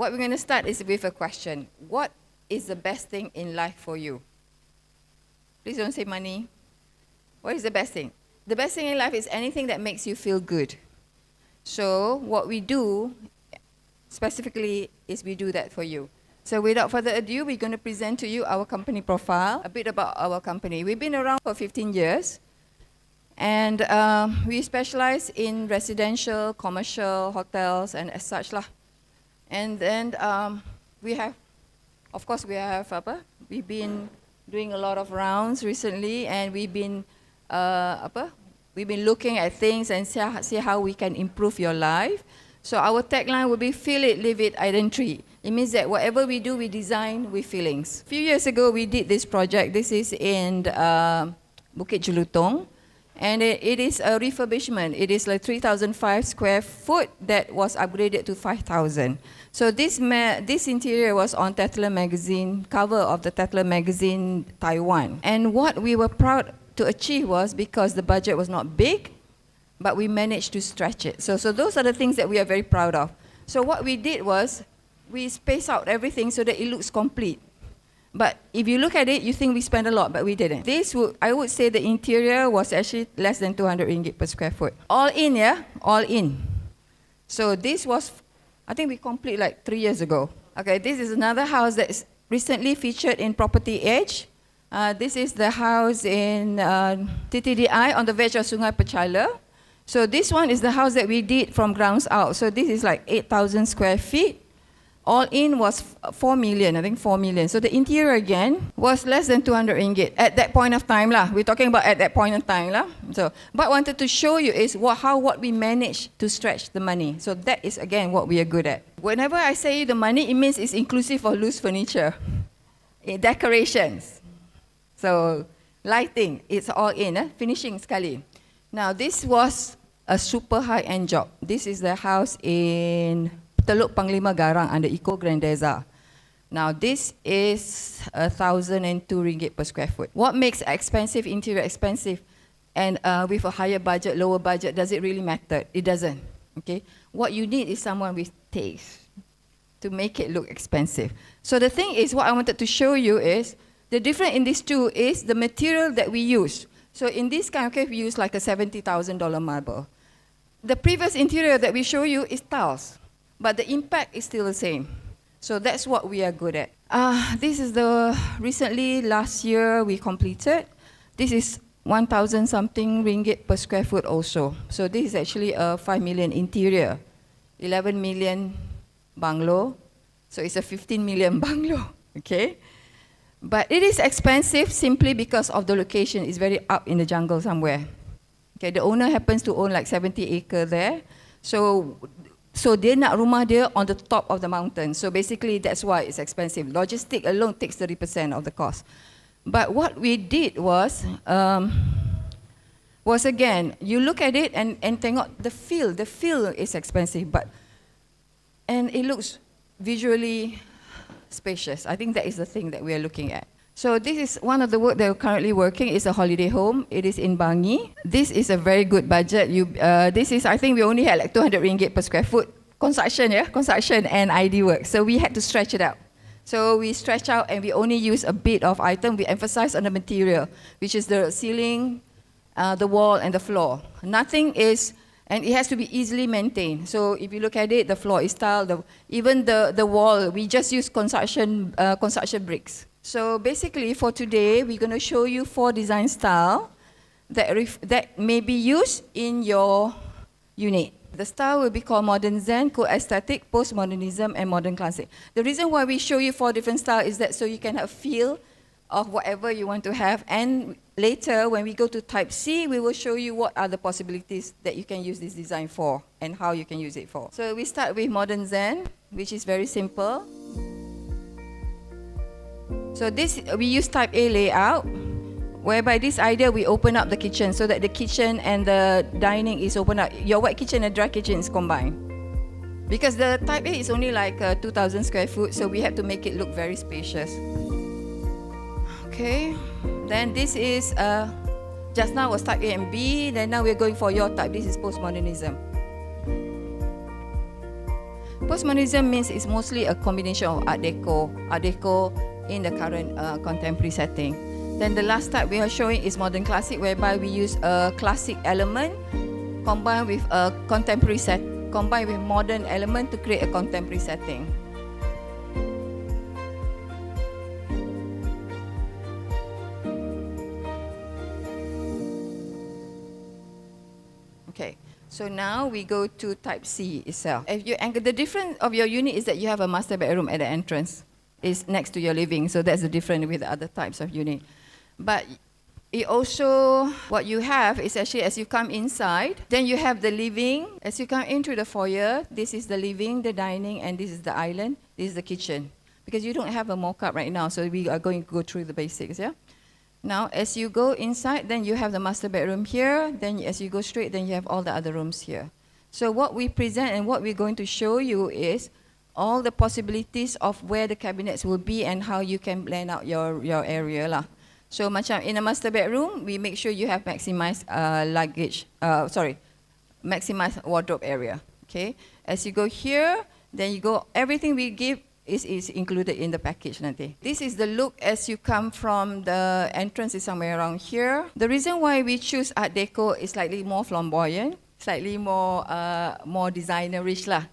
What we're going to start is with a question. What is the best thing in life for you? Please don't say money. What is the best thing? The best thing in life is anything that makes you feel good. So what we do specifically is we do that for you. So without further ado, we're going to present to you our company profile, a bit about our company. We've been around for 15 years. And we specialize in residential, commercial, hotels, and as such lah. And then we have, of course, we've been doing a lot of rounds recently, and we've been looking at things and see how we can improve your life. So our tagline will be feel it, live it, identity. It means that whatever we do, we design with feelings. A few years ago, we did this project. This is in Bukit Jelutong. And it is a refurbishment. It is like 3,005 square foot that was upgraded to 5,000. So this interior was on Tatler magazine, cover of the Tatler magazine Taiwan. And what we were proud to achieve was, because the budget was not big, but we managed to stretch it. So those are the things that we are very proud of. So what we did was, we spaced out everything so that it looks complete. But if you look at it, you think we spent a lot, but we didn't. I would say the interior was actually less than 200 ringgit per square foot. All in, yeah? All in. So this was, I think we complete like 3 years ago. Okay, this is another house that is recently featured in Property Edge. This is the house in TTDI on the verge of Sungai Pechala. So this one is the house that we did from grounds out. So this is like 8,000 square feet. All in was 4 million, I think 4 million. So the interior again was less than 200 ringgit at that point of time lah. We're talking about at that point of time lah. So, but I wanted to show you is what we managed to stretch the money. So that is again what we are good at. Whenever I say the money, it means it's inclusive of loose furniture, decorations. So lighting, it's all in, finishing sekali. Now this was a super high-end job. This is the house in Teluk Panglima Garang under Eco Grandeza. Now this is 1,002 ringgit per square foot. What makes expensive interior expensive? And with a higher budget, lower budget, does it really matter? It doesn't. Okay. What you need is someone with taste to make it look expensive. So the thing is, what I wanted to show you is the difference in these two is the material that we use. So in this kind of case, we use like a $70,000 marble. The previous interior that we show you is tiles. But the impact is still the same. So that's what we are good at. This is recently last year we completed. This is 1,000 something ringgit per square foot also. So this is actually a 5 million interior, 11 million bungalow. So it's a 15 million bungalow, okay? But it is expensive simply because of the location. It's very up in the jungle somewhere. Okay, the owner happens to own like 70 acres there. So dia nak rumah dia on the top of the mountain. So basically that's why it's expensive. Logistic alone takes 30% of the cost. But what we did was again, you look at it and tengok the feel. The feel is expensive, and it looks visually spacious. I think that is the thing that we are looking at. So this is one of the work that we're currently working. It's a holiday home. It is in Bangi. This is a very good budget. This is, I think we only had like 200 ringgit per square foot. Construction and ID work. So we had to stretch it out. So we stretch out and we only use a bit of item. We emphasize on the material, which is the ceiling, the wall, and the floor. Nothing is, and it has to be easily maintained. So if you look at it, the floor is tiled. Even the wall, we just use construction bricks. So basically for today, we're going to show you 4 design styles that may be used in your unit. The style will be called Modern Zen, Co-Aesthetic, Postmodernism, and Modern Classic. The reason why we show you 4 different styles is that so you can have a feel of whatever you want to have. And later, when we go to Type C, we will show you what are the possibilities that you can use this design for and how you can use it for. So we start with Modern Zen, which is very simple. So this, we use Type A layout, whereby this idea we open up the kitchen so that the kitchen and the dining is open up. Your wet kitchen and dry kitchen is combined. Because the Type A is only like 2,000 square foot, so we have to make it look very spacious. Okay, then this is, just now was Type A and B, then now we're going for your type. This is postmodernism. Postmodernism means it's mostly a combination of Art Deco in the current contemporary setting. Then the last type we are showing is modern classic, whereby we use a classic element combined with a contemporary combined with modern element to create a contemporary setting. Okay, so now we go to type C itself. If you angle, the difference of your unit is that you have a master bedroom at the entrance. It's next to your living, so that's the difference with the other types of unit. But it also, what you have is actually as you come inside, then you have the living. As you come into the foyer, this is the living, the dining, and this is the island. This is the kitchen. Because you don't have a mock-up right now, so we are going to go through the basics, yeah? Now, as you go inside, then you have the master bedroom here. Then as you go straight, then you have all the other rooms here. So what we present and what we're going to show you is all the possibilities of where the cabinets will be and how you can plan out your area lah. So macam in a master bedroom, we make sure you have maximized maximized wardrobe area. Okay. As you go here, then you go, everything we give is included in the package nanti. This is the look as you come from the entrance is somewhere around here. The reason why we choose Art Deco is slightly more flamboyant, slightly more designerish lah.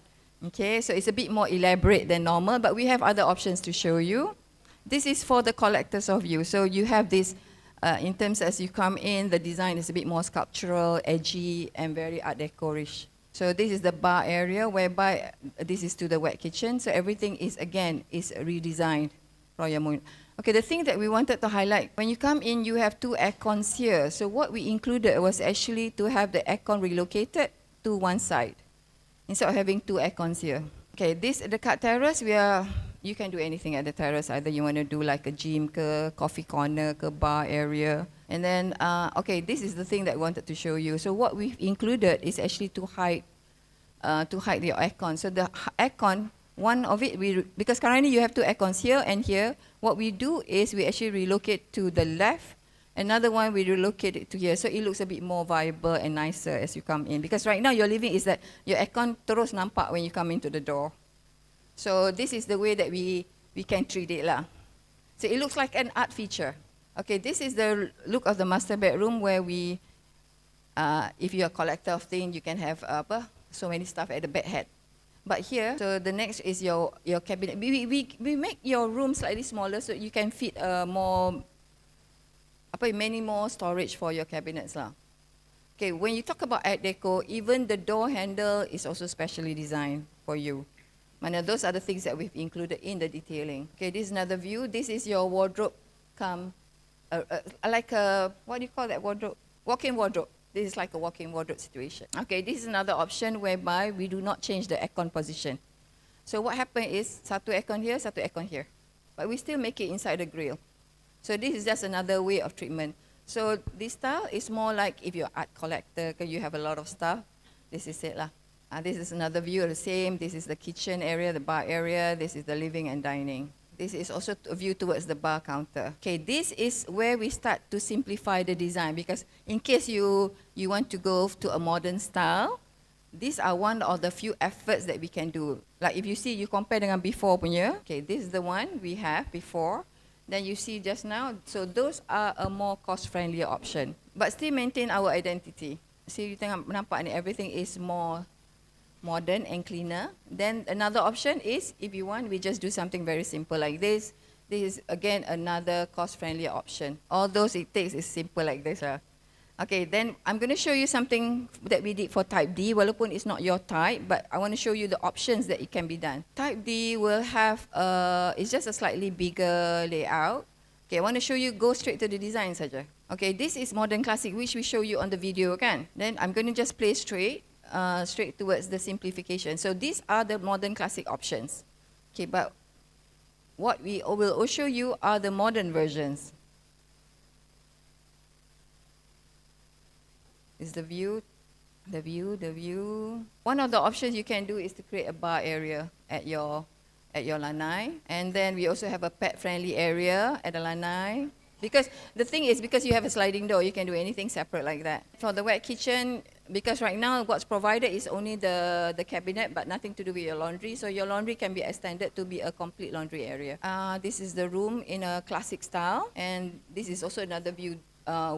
Okay, so it's a bit more elaborate than normal, but we have other options to show you. This is for the collectors of you. So you have this, in terms as you come in, the design is a bit more sculptural, edgy, and very Art Deco-ish. So this is the bar area, whereby this is to the wet kitchen. So everything is, again, is redesigned. Okay, the thing that we wanted to highlight, when you come in, you have two aircons here. So what we included was actually to have the aircon relocated to one side, instead of having two aircons here. Okay, this, the cut terrace, you can do anything at the terrace. Either you want to do like a gym, coffee corner, bar area. And then, okay, this is the thing that I wanted to show you. So what we've included is actually to hide your aircon. So the aircon, one of it, because currently you have two aircons here and here. What we do is we actually relocate to the left. Another one, we relocate it to here. So it looks a bit more viable and nicer as you come in. Because right now your living is that your aircon terus nampak when you come into the door. So this is the way that we can treat it lah. So it looks like an art feature. Okay, this is the look of the master bedroom where we, if you're a collector of things, you can have so many stuff at the bed head. But here, so the next is your cabinet. We make your room slightly smaller so you can fit many more storage for your cabinets lah. Okay, when you talk about Art Deco, even the door handle is also specially designed for you. Those are the things that we've included in the detailing. Okay, this is another view. This is your wardrobe like a, what do you call that wardrobe? Walk-in wardrobe. This is like a walk-in wardrobe situation. Okay, this is another option whereby we do not change the aircon position. So what happened is, satu aircon here. But we still make it inside the grill. So this is just another way of treatment. So this style is more like if you're an art collector, you have a lot of stuff, this is it lah. This is another view of the same. This is the kitchen area, the bar area. This is the living and dining. This is also a view towards the bar counter. Okay, this is where we start to simplify the design, because in case you want to go to a modern style, these are one of the few efforts that we can do. Like if you see, you compare dengan before punya. Okay, this is the one we have before. Then you see just now. So those are a more cost-friendly option, but still maintain our identity. See, you tengok nampak ni, everything is more modern and cleaner. Then another option is, if you want, we just do something very simple like this. This is again another cost-friendly option. All those it takes is simple like this. Okay, then I'm going to show you something that we did for Type D. Walaupun it's not your type, but I want to show you the options that it can be done. Type D will have, it's just a slightly bigger layout. Okay, I want to show you, go straight to the design saja. Okay, this is modern classic, which we show you on the video, kan? Then I'm going to just play straight towards the simplification. So these are the modern classic options. Okay, but what we will show you are the modern versions. Is the view. One of the options you can do is to create a bar area at your lanai, and then we also have a pet-friendly area at the lanai. Because the thing is, because you have a sliding door, you can do anything separate like that. For the wet kitchen, because right now what's provided is only the cabinet, but nothing to do with your laundry. So your laundry can be extended to be a complete laundry area. This is the room in a classic style, and this is also another view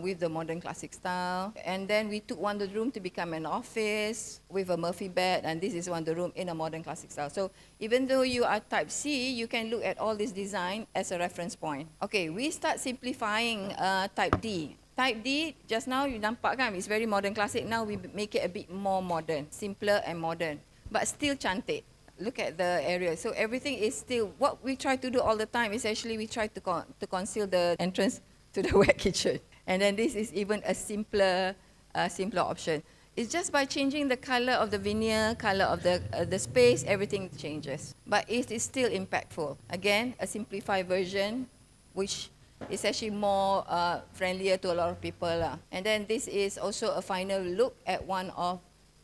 with the modern classic style. And then we took one of the room to become an office with a Murphy bed, and this is one of the room in a modern classic style. So even though you are type C, you can look at all this design as a reference point. Okay, we start simplifying type D. Type D, just now you nampak kan, it's very modern classic. Now we make it a bit more modern, simpler and modern, but still cantik. Look at the area. So everything is still, what we try to do all the time is actually we try to conceal the entrance to the wet kitchen. And then this is even a simpler option. It's just by changing the color of the veneer, color of the space, everything changes. But it is still impactful. Again, a simplified version, which is actually more friendlier to a lot of people. And then this is also a final look at one of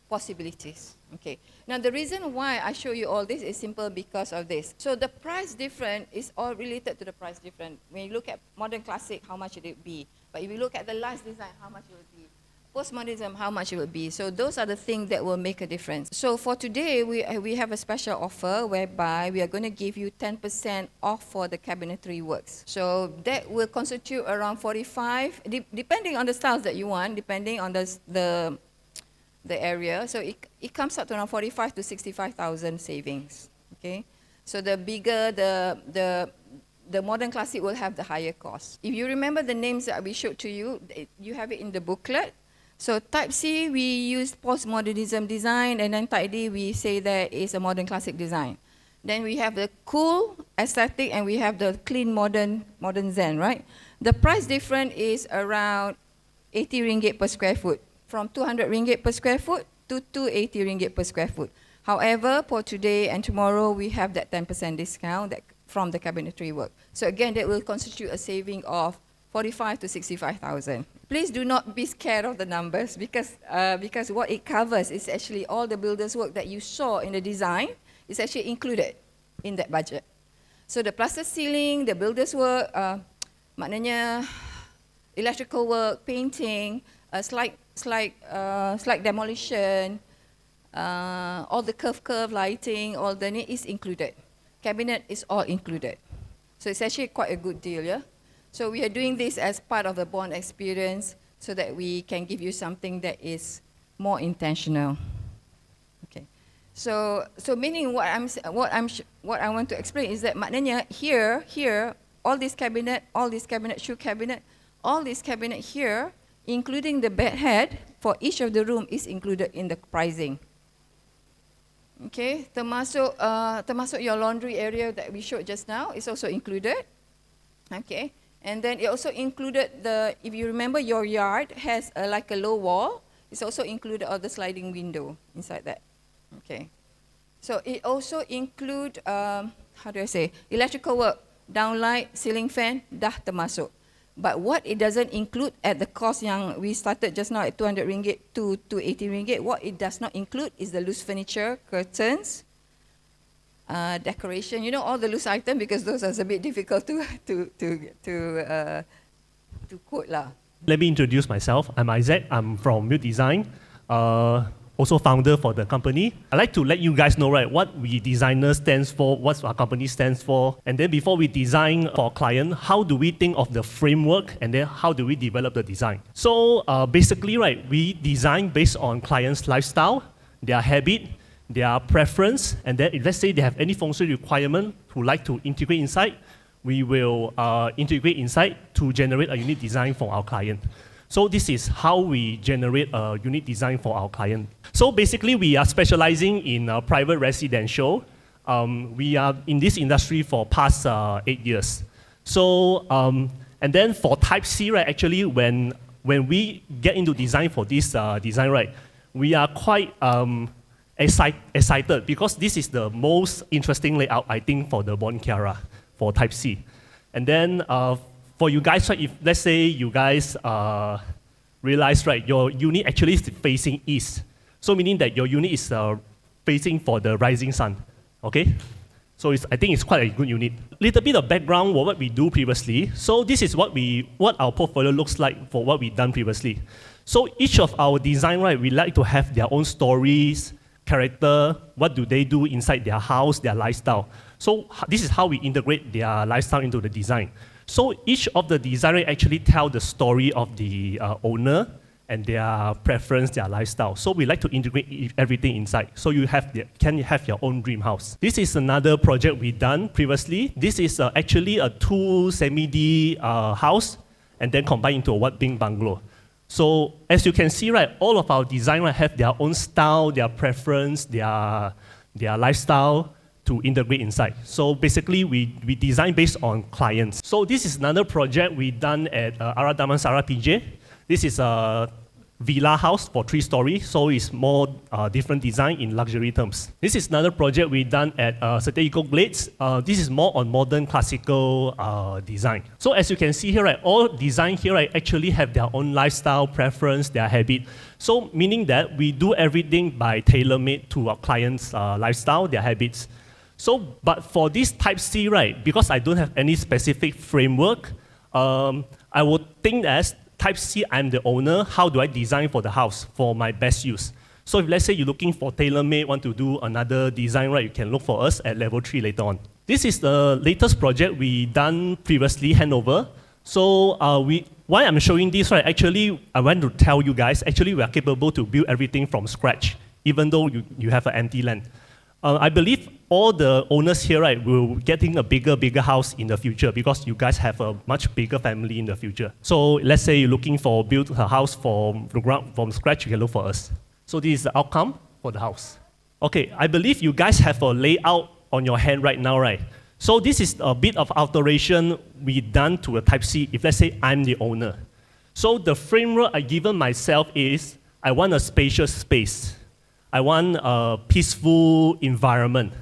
possibilities. Okay. Now the reason why I show you all this is simple because of this. So the price difference is all related to the price difference. When you look at modern classic, how much would it be? But if you look at the last design, how much it will be? Postmodernism, how much it will be? So those are the things that will make a difference. So for today, we have a special offer whereby we are going to give you 10% off for the cabinetry works. So that will constitute around 45, depending on the styles that you want, depending on the area. So it comes up to around 45 to 65,000 savings. Okay. So the bigger the modern classic will have the higher cost. If you remember the names that we showed to you, you have it in the booklet. So type C, we use postmodernism design, and then type D, we say that is a modern classic design. Then we have the cool aesthetic, and we have the clean modern zen, right? The price difference is around 80 ringgit per square foot, from 200 ringgit per square foot to 280 ringgit per square foot. However, for today and tomorrow, we have that 10% discount from the cabinetry work. So again, that will constitute a saving of 45 to 65,000. Please do not be scared of the numbers because what it covers is actually all the builder's work that you saw in the design is actually included in that budget. So the plaster ceiling, the builder's work, maknanya electrical work, painting, slight demolition, all the curve lighting, all the is included. Cabinet is all included. So it's actually quite a good deal, yeah? So we are doing this as part of the bond experience so that we can give you something that is more intentional. Okay. So meaning what I want to explain is that maknanya here, all this cabinet, shoe cabinet, all this cabinet here, including the bed head for each of the room is included in the pricing. Okay, termasuk your laundry area that we showed just now is also included. Okay, and then it also included if you remember your yard has like a low wall, it's also included all the sliding window inside that. Okay, so it also include, how do I say, electrical work, downlight, ceiling fan, dah termasuk. But what it doesn't include at the cost yang we started just now at 200 ringgit to 280 ringgit, what it does not include is the loose furniture, curtains, decoration, you know, all the loose items, because those are a bit difficult to quote lah. Let me introduce myself. I'm Isaac. I'm from Mute Design, also founder for the company. I'd like to let you guys know, right, what we designers stands for, what our company stands for, and then before we design for a client, how do we think of the framework, and then how do we develop the design? So basically, right, we design based on client's lifestyle, their habit, their preference, and then if let's say they have any feng shui requirement who like to integrate inside, we will integrate inside to generate a unique design for our client. So this is how we generate a unique design for our client. So basically, we are specializing in private residential. We are in this industry for past 8 years. So, and then for Type C, right, actually, when we get into design for this design, right, we are quite excited because this is the most interesting layout, I think, for the Bon Kiara, for Type C. And then for you guys, right, if let's say you guys realize, right, your unit actually is facing east. So meaning that your unit is facing for the rising sun, okay? So I think it's quite a good unit. Little bit of background what we do previously. So this is what our portfolio looks like for what we've done previously. So each of our design, right, we like to have their own stories, character, what do they do inside their house, their lifestyle. So this is how we integrate their lifestyle into the design. So each of the designer actually tell the story of the owner and their preference, their lifestyle. So we like to integrate everything inside. So you can have your own dream house. This is another project we done previously. This is actually a 2 semi-D house and then combined into a one-wing bungalow. So as you can see, right, all of our designers have their own style, their preference, their lifestyle to integrate inside. So basically, we design based on clients. So this is another project we done at Ara Damansara PJ. This is a villa house for 3 stories, so it's more different design in luxury terms. This is another project we done at Setia Eco Glades. This is more on modern classical design. So as you can see here, right, all design here right, actually have their own lifestyle, preference, their habit. So meaning that we do everything by tailor-made to our clients' lifestyle, their habits. So, but for this type C, right, because I don't have any specific framework, I would think as type C, I'm the owner, how do I design for the house for my best use? So if let's say you're looking for tailor-made, want to do another design, right, you can look for us at level 3 later on. This is the latest project we done previously, handover. So why I'm showing this, right, actually, I want to tell you guys, actually we are capable to build everything from scratch, even though you have an empty land. I believe all the owners here, right, will getting a bigger house in the future because you guys have a much bigger family in the future. So let's say you're looking for build a house from scratch, you can look for us. So this is the outcome for the house. Okay, I believe you guys have a layout on your hand right now, right? So this is a bit of alteration we done to a type C if let's say I'm the owner. So the framework I given myself is I want a spacious space. I want a peaceful environment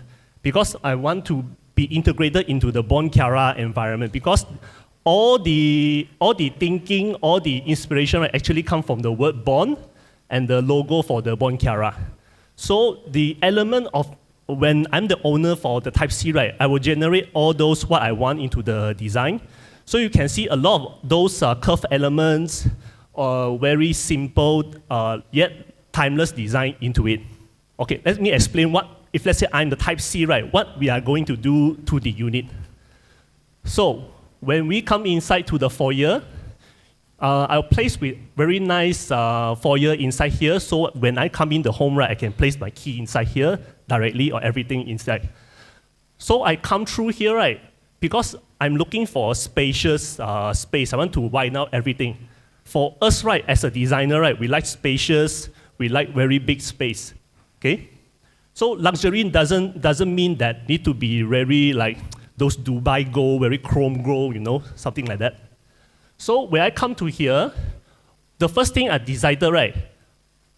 because I want to be integrated into the Bon Chiara environment because all the thinking, all the inspiration right, actually come from the word Bon and the logo for the Bon Chiara. So the element of when I'm the owner for the type C, right, I will generate all those what I want into the design. So you can see a lot of those curve elements, very simple yet timeless design into it. Okay, let me explain what, if let's say I'm the type C, right, what we are going to do to the unit. So when we come inside to the foyer, I'll place with very nice foyer inside here. So when I come in the home, right, I can place my key inside here directly or everything inside. So I come through here, right, because I'm looking for a spacious space. I want to widen out everything. For us, right, as a designer, right, we like spacious, we like very big space, okay? So luxury doesn't mean that need to be very like those Dubai gold, very chrome gold, you know, something like that. So when I come to here, the first thing I decided, right,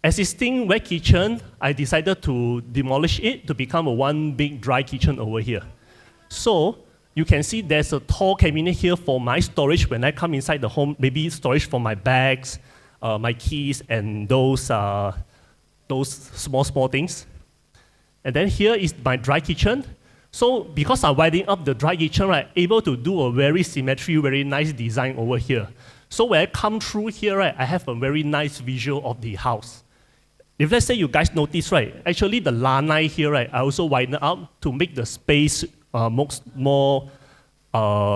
existing wet kitchen, I decided to demolish it to become a one big dry kitchen over here. So you can see there's a tall cabinet here for my storage when I come inside the home, maybe storage for my bags, my keys, and those small things. And then here is my dry kitchen. So because I'm widening up the dry kitchen, right, able to do a very symmetry, very nice design over here. So when I come through here, right, I have a very nice visual of the house. If let's say you guys notice, right, actually the lanai here, right, I also widen up to make the space more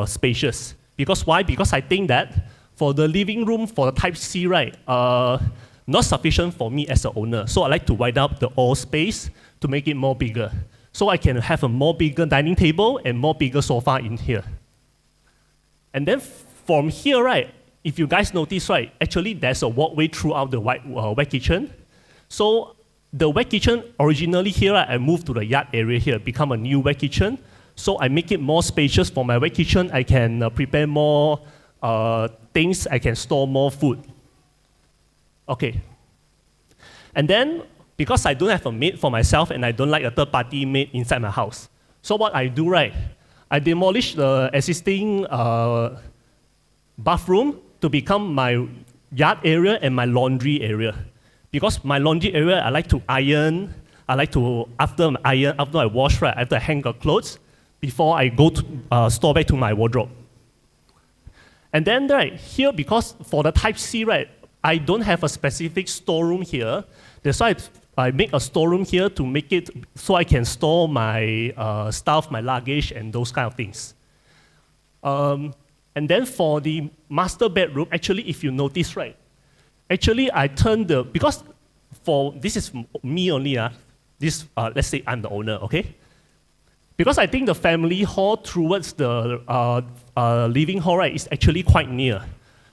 spacious. Because why? Because I think that for the living room, for the type C, right, not sufficient for me as an owner. So I like to widen up the all space to make it more bigger. So I can have a more bigger dining table and more bigger sofa in here. And then from here, right, if you guys notice, right, actually there's a walkway throughout the wet kitchen. So the wet kitchen originally here, right, I moved to the yard area here, become a new wet kitchen. So I make it more spacious for my wet kitchen. I can prepare more things. I can store more food. Okay. And then, because I don't have a maid for myself and I don't like a third-party maid inside my house. So what I do, right, I demolish the existing bathroom to become my yard area and my laundry area. Because my laundry area, I like to iron. I like to, after I wash, right, after I hang the clothes, before I go to store back to my wardrobe. And then, right, here, because for the type C, right, I don't have a specific storeroom here. That's why I make a storeroom here to make it so I can store my stuff, my luggage, and those kind of things. And then for the master bedroom, actually, if you notice, right, actually I turned because this is me only, let's say I'm the owner, okay? Because I think the family hall towards the living hall, right, is actually quite near.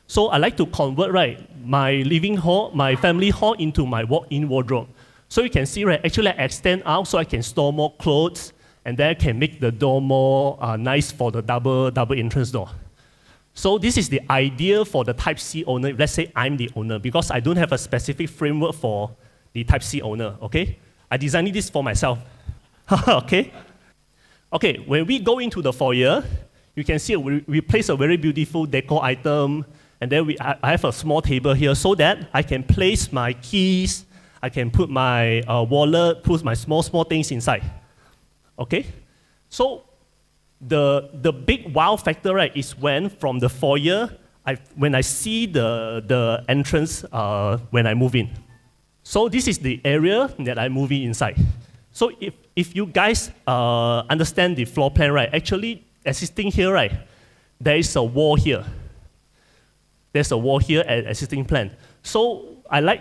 So I like to convert, right, my living hall, my family hall into my walk-in wardrobe. So you can see, right, actually I extend out so I can store more clothes, and then I can make the door more nice for the double entrance door. So this is the idea for the Type C owner. Let's say I'm the owner, because I don't have a specific framework for the Type C owner, okay? I designed this for myself, okay? Okay, when we go into the foyer, you can see we place a very beautiful decor item, and then I have a small table here so that I can place my keys, I can put my wallet, put my small things inside, okay? So the big wow factor, right, is when from the foyer, when I see the entrance when I move in. So this is the area that I move in inside. So if you guys understand the floor plan, right, actually existing here, right, there is a wall here. There's a wall here at existing plan. So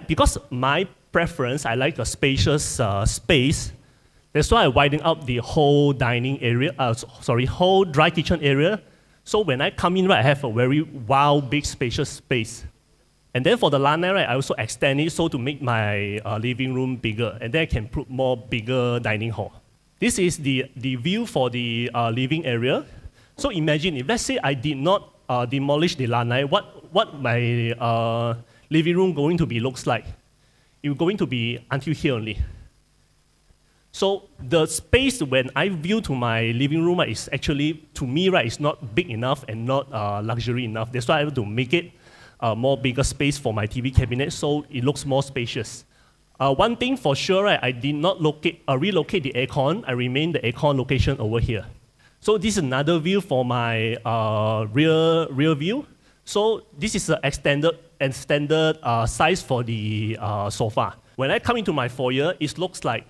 because my preference, I like a spacious space. That's why I widen out the whole dining area, whole dry kitchen area. So when I come in, right, I have a very big spacious space. And then for the lanai, right, I also extend it so to make my living room bigger, and then I can put more bigger dining hall. This is the view for the living area. So imagine if, let's say, I did not demolish the lanai, what my living room going to be looks like. It's going to be until here only. So the space when I view to my living room, right, is actually, to me, right, is not big enough and not luxury enough. That's why I have to make it more bigger space for my TV cabinet so it looks more spacious. One thing for sure, right, I did not relocate the aircon. I remained the aircon location over here. So this is another view for my rear view. So this is the extended and standard size for the sofa. When I come into my foyer, it looks like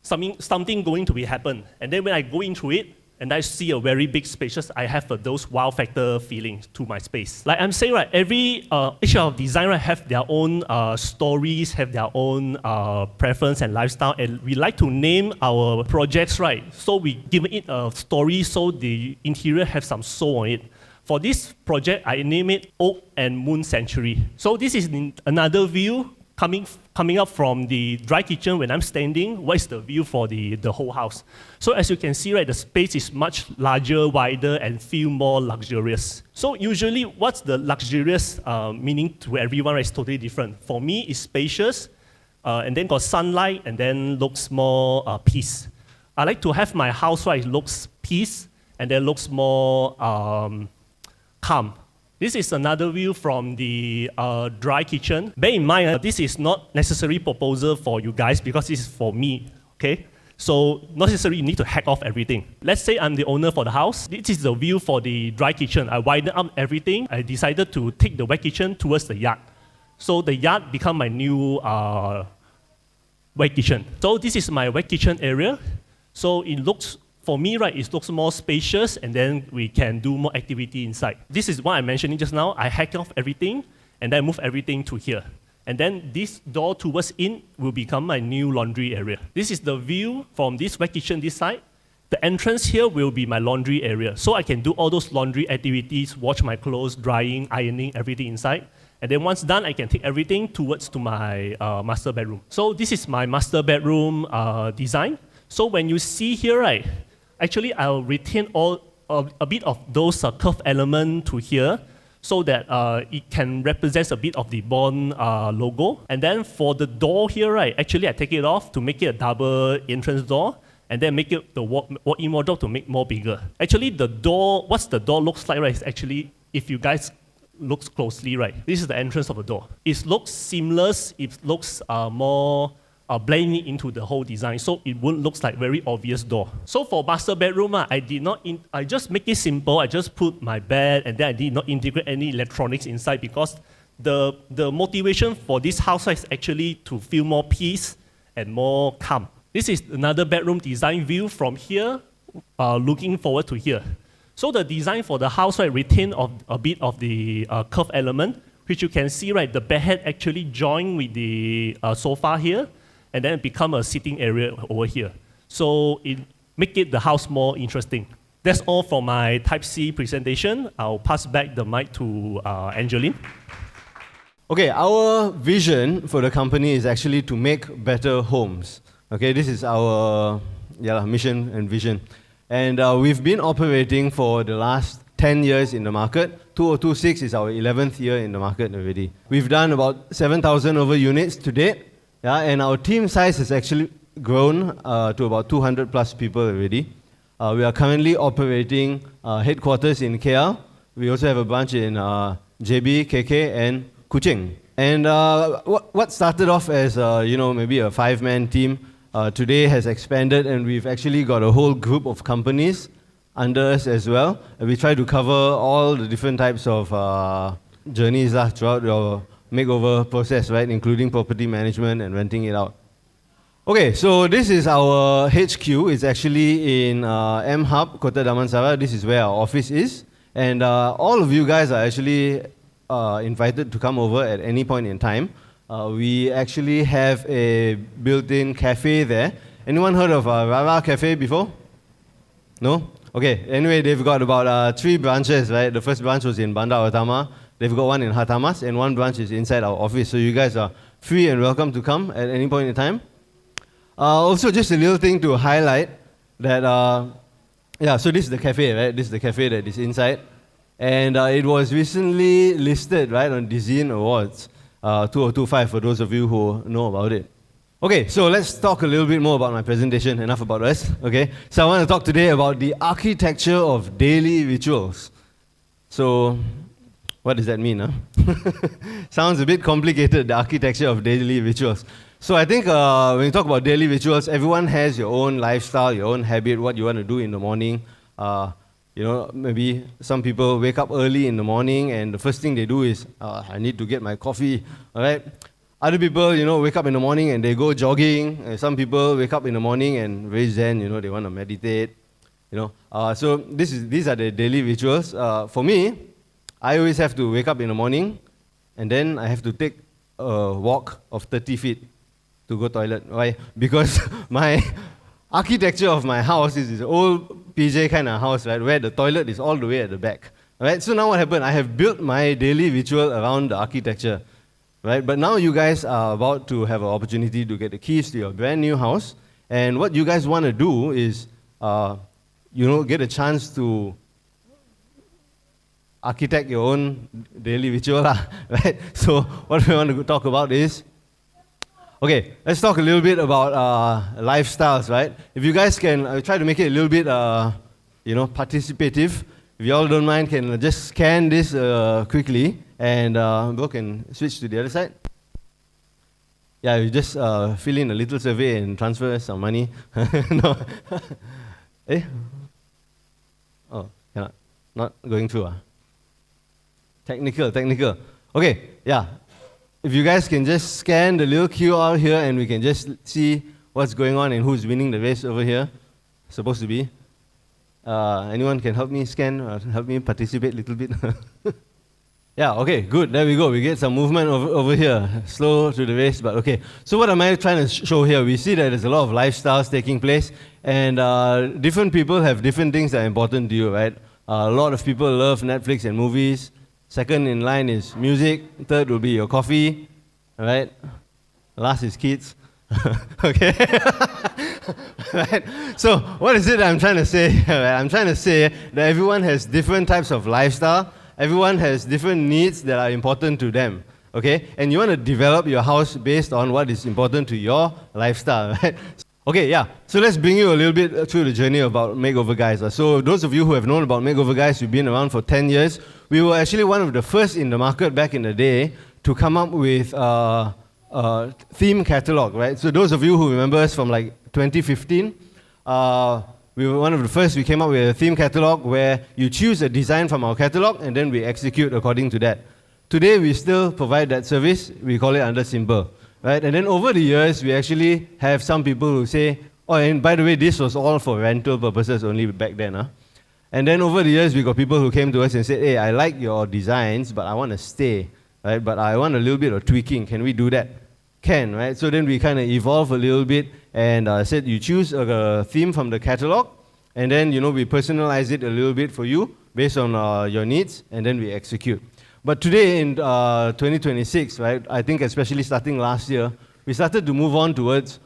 something going to be happen. And then when I go into it, and I see a very big spacious, I have those wow factor feelings to my space. Like I'm saying, right, each of design, right, have their own stories, have their own preference and lifestyle, and we like to name our projects, right, so we give it a story so the interior have some soul on it. For this project, I name it Oak and Moon Sanctuary. So this is another view coming up from the dry kitchen. When I'm standing, what is the view for the whole house? So as you can see, right, the space is much larger, wider, and feel more luxurious. So usually, what's the luxurious meaning to everyone, right, is totally different. For me, it's spacious, and then got sunlight, and then looks more peace. I like to have my house, right, looks peace, and then looks more calm. This is another view from the dry kitchen. Bear in mind, this is not necessary proposal for you guys because this is for me, okay? So not necessarily you need to hack off everything. Let's say I'm the owner for the house. This is the view for the dry kitchen. I widen up everything. I decided to take the wet kitchen towards the yard. So the yard become my new wet kitchen. So this is my wet kitchen area. So it looks, for me, right, it looks more spacious, and then we can do more activity inside. This is what I mentioned just now. I hack off everything, and then move everything to here. And then this door towards in will become my new laundry area. This is the view from this wet kitchen this side. The entrance here will be my laundry area. So I can do all those laundry activities, wash my clothes, drying, ironing, everything inside. And then once done, I can take everything towards to my master bedroom. So this is my master bedroom design. So when you see here, right, actually, I'll retain a bit of those curved element to here so that it can represent a bit of the Bond logo. And then for the door here, right, actually I take it off to make it a double entrance door, and then make it the walk-in wardrobe to make more bigger. Actually, the door, what's the door looks like, right, is actually, if you guys look closely, right, this is the entrance of the door. It looks seamless, it looks more blending into the whole design, so it won't look like very obvious door. So for master bedroom, I just make it simple. I just put my bed, and then I did not integrate any electronics inside because the motivation for this house is actually to feel more peace and more calm. This is another bedroom design view from here, looking forward to here. So the design for the house, right, retain a bit of the curve element, which you can see, right, the bed head actually join with the sofa here, and then become a sitting area over here. So it make it the house more interesting. That's all for my Type C presentation. I'll pass back the mic to Angeline. Okay, our vision for the company is actually to make better homes. Okay, this is our mission and vision. And we've been operating for the last 10 years in the market. 2026 is our 11th year in the market already. We've done about 7,000 over units to date. Yeah, and our team size has actually grown to about 200 plus people already. We are currently operating headquarters in KL. We also have a branch in JB, KK, and Kuching. And what started off as maybe a 5-man team today has expanded, and we've actually got a whole group of companies under us as well. And we try to cover all the different types of journeys throughout your makeover process, right, including property management and renting it out. Okay, so this is our HQ. It's actually in M Hub, Kota Damansara. This is where our office is. And all of you guys are actually invited to come over at any point in time. We actually have a built-in cafe there. Anyone heard of Rara Cafe before? No? Okay, anyway, they've got about 3 branches, right? The first branch was in Bandar Utama. They've got one in Hatamas, and one branch is inside our office. So you guys are free and welcome to come at any point in time. Also, just a little thing to highlight that, so this is the cafe, right? This is the cafe that is inside. And it was recently listed, right, on Design Awards 2025, for those of you who know about it. Okay, so let's talk a little bit more about my presentation. Enough about us, okay? So I want to talk today about the architecture of daily rituals. So, what does that mean, huh? Sounds a bit complicated, the architecture of daily rituals. So I think when you talk about daily rituals, everyone has your own lifestyle, your own habit, what you want to do in the morning. Maybe some people wake up early in the morning and the first thing they do is, I need to get my coffee, all right? Other people, wake up in the morning and they go jogging. And some people wake up in the morning and very zen, they want to meditate, So these are the daily rituals. For me, I always have to wake up in the morning and then I have to take a walk of 30 feet to go toilet. Why? Because my architecture of my house is this old PJ kind of house, right, where the toilet is all the way at the back. Right? So now what happened? I have built my daily ritual around the architecture. Right? But now you guys are about to have an opportunity to get the keys to your brand new house. And what you guys want to do is, get a chance to architect your own daily ritual. Right? So what we want to talk about is, okay, let's talk a little bit about lifestyles, right? If you guys can try to make it a little bit, participative. If you all don't mind, can just scan this quickly, and we can switch to the other side. Yeah, you just fill in a little survey and transfer some money. No. Oh, cannot. Not going through. Technical. Okay, yeah. If you guys can just scan the little QR here and we can just see what's going on and who's winning the race over here. Supposed to be. Anyone can help me scan or help me participate a little bit? Yeah, okay, good. There we go. We get some movement over here. Slow to the race, but okay. So what am I trying to show here? We see that there's a lot of lifestyles taking place, and different people have different things that are important to you, right? A lot of people love Netflix and movies. Second in line is music. Third will be your coffee. All right? Last is kids. Okay? Right? So what is it I'm trying to say? I'm trying to say that everyone has different types of lifestyle. Everyone has different needs that are important to them. Okay? And you want to develop your house based on what is important to your lifestyle, right? Okay, yeah. So let's bring you a little bit through the journey about Makeover Guys. So those of you who have known about Makeover Guys, we've been around for 10 years. We were actually one of the first in the market back in the day to come up with a theme catalog, right? So those of you who remember us from like 2015, we were one of the first. We came up with a theme catalog where you choose a design from our catalog and then we execute according to that. today we still provide that service. We call it under Simple, right? And then over the years, we actually have some people who say, oh, and by the way, this was all for rental purposes only back then. Huh? And then over the years, we got people who came to us and said, hey, I like your designs, but I want to stay, right? But I want a little bit of tweaking. Can we do that? Can, right? So then we kind of evolve a little bit and said, you choose a theme from the catalog, and then, we personalize it a little bit for you based on your needs, and then we execute. But today in 2026, right, I think especially starting last year, we started to move on towards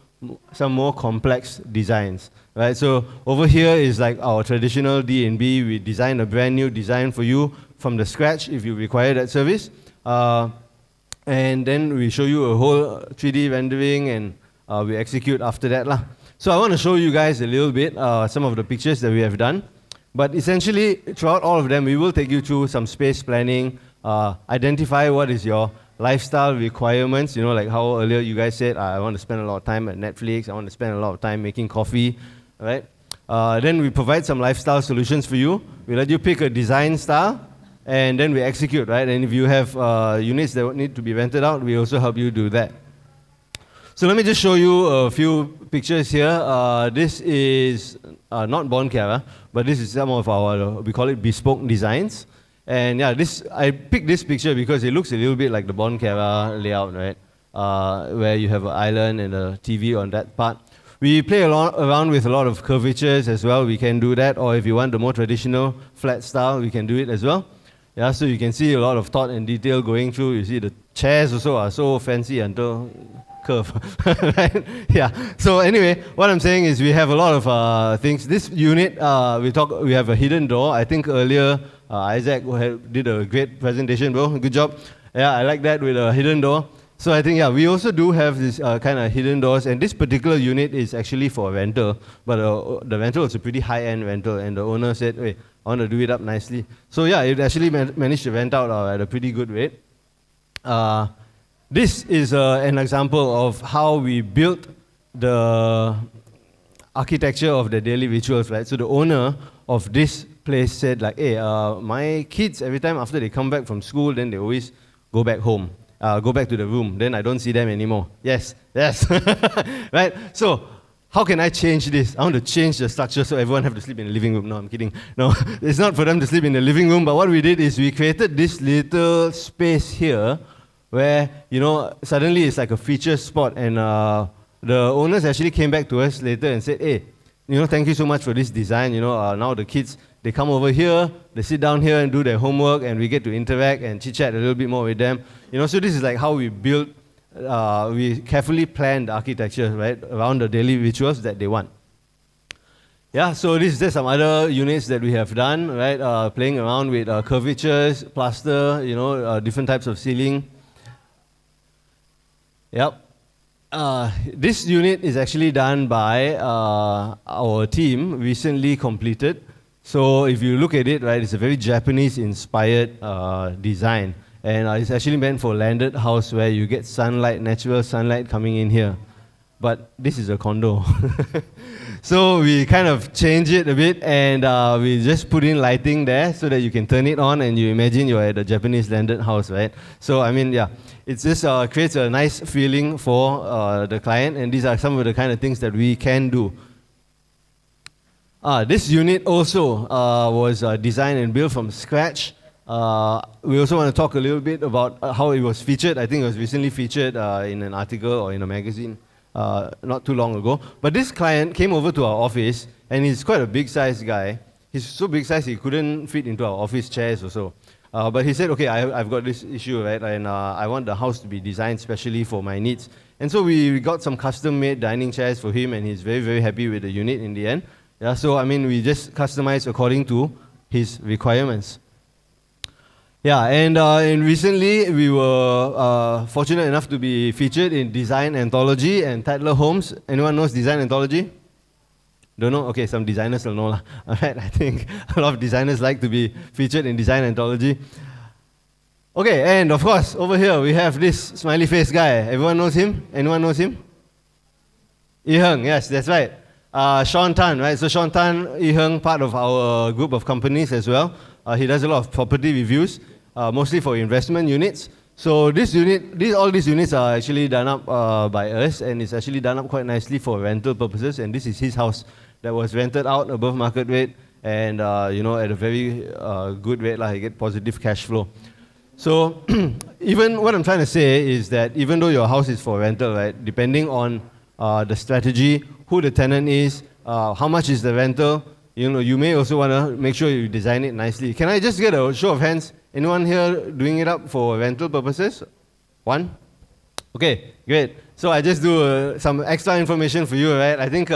some more complex designs, right? So over here is like our traditional D&B. We design a brand new design for you from the scratch if you require that service. And then we show you a whole 3D rendering, and we execute after that lah. So I want to show you guys a little bit some of the pictures that we have done. But essentially, throughout all of them, we will take you through some space planning, identify what is your lifestyle requirements, like how earlier you guys said, I want to spend a lot of time at Netflix, I want to spend a lot of time making coffee, right? Then we provide some lifestyle solutions for you. We let you pick a design style, and then we execute, right? And if you have units that need to be rented out, we also help you do that. So let me just show you a few pictures here. This is not Bond Care, but this is some of our, we call it bespoke designs. And yeah, I picked this picture because it looks a little bit like the Bond Care layout, right? Where you have an island and a TV on that part. We play around with a lot of curvatures as well. We can do that. Or if you want the more traditional flat style, we can do it as well. Yeah, so you can see a lot of thought and detail going through. You see the chairs also are so fancy until curve, right? Yeah. So anyway, what I'm saying is we have a lot of things. This unit, we have a hidden door. I think earlier Isaac did a great presentation, bro. Good job. Yeah, I like that with a hidden door. So I think, yeah, we also do have this kind of hidden doors, and this particular unit is actually for rental, but the rental is a pretty high-end rental, and the owner said, wait, I want to do it up nicely. So yeah, it actually managed to rent out at a pretty good rate. This is an example of how we built the architecture of the daily rituals, right? So the owner of this place said like, hey, my kids, every time after they come back from school, then they always go back home. Go back to the room, then I don't see them anymore. Yes, yes, right? So, how can I change this? I want to change the structure so everyone have to sleep in the living room. No, I'm kidding. No, it's not for them to sleep in the living room, but what we did is we created this little space here where, suddenly it's like a feature spot, and the owners actually came back to us later and said, hey, thank you so much for this design. Now the kids, they come over here, they sit down here and do their homework, and we get to interact and chit-chat a little bit more with them. So this is like how we built, we carefully planned the architecture, right, around the daily rituals that they want. Yeah, so this is just some other units that we have done, right, playing around with curvatures, plaster, different types of ceiling. Yep. This unit is actually done by our team, recently completed. So if you look at it, right, it's a very Japanese-inspired design. And it's actually meant for landed house where you get sunlight, natural sunlight coming in here. But this is a condo. So we kind of change it a bit, and we just put in lighting there so that you can turn it on and you imagine you're at a Japanese landed house, right? So I mean, yeah, it just creates a nice feeling for the client, and these are some of the kind of things that we can do. This unit also was designed and built from scratch. We also want to talk a little bit about how it was featured. I think it was recently featured in an article or in a magazine not too long ago. But this client came over to our office, and he's quite a big-sized guy. He's so big-sized he couldn't fit into our office chairs or so. But he said, okay, I've got this issue, right, and I want the house to be designed specially for my needs. And so we got some custom-made dining chairs for him, and he's very, very happy with the unit in the end. Yeah, so I mean, we just customized according to his requirements. Yeah, and recently we were fortunate enough to be featured in Design Anthology and Tadler Homes. Anyone knows Design Anthology? Don't know? Okay, some designers will know lah. Alright, I think a lot of designers like to be featured in Design Anthology. Okay, and of course, over here we have this smiley face guy. Everyone knows him? Anyone knows him? Yi-Heng, yes, that's right. Sean Tan, right? So Sean Tan, Yi-Heng, part of our group of companies as well. He does a lot of property reviews. mostly for investment units. So all these units are actually done up by us, and it's actually done up quite nicely for rental purposes. And this is his house that was rented out above market rate, and at a very good rate, like, I get positive cash flow. So even what I'm trying to say is that even though your house is for rental, right, depending on the strategy, who the tenant is, how much is the rental, you may also want to make sure you design it nicely. Can I just get a show of hands? Anyone here doing it up for rental purposes? One? Okay, great. So I just do some extra information for you, right? I think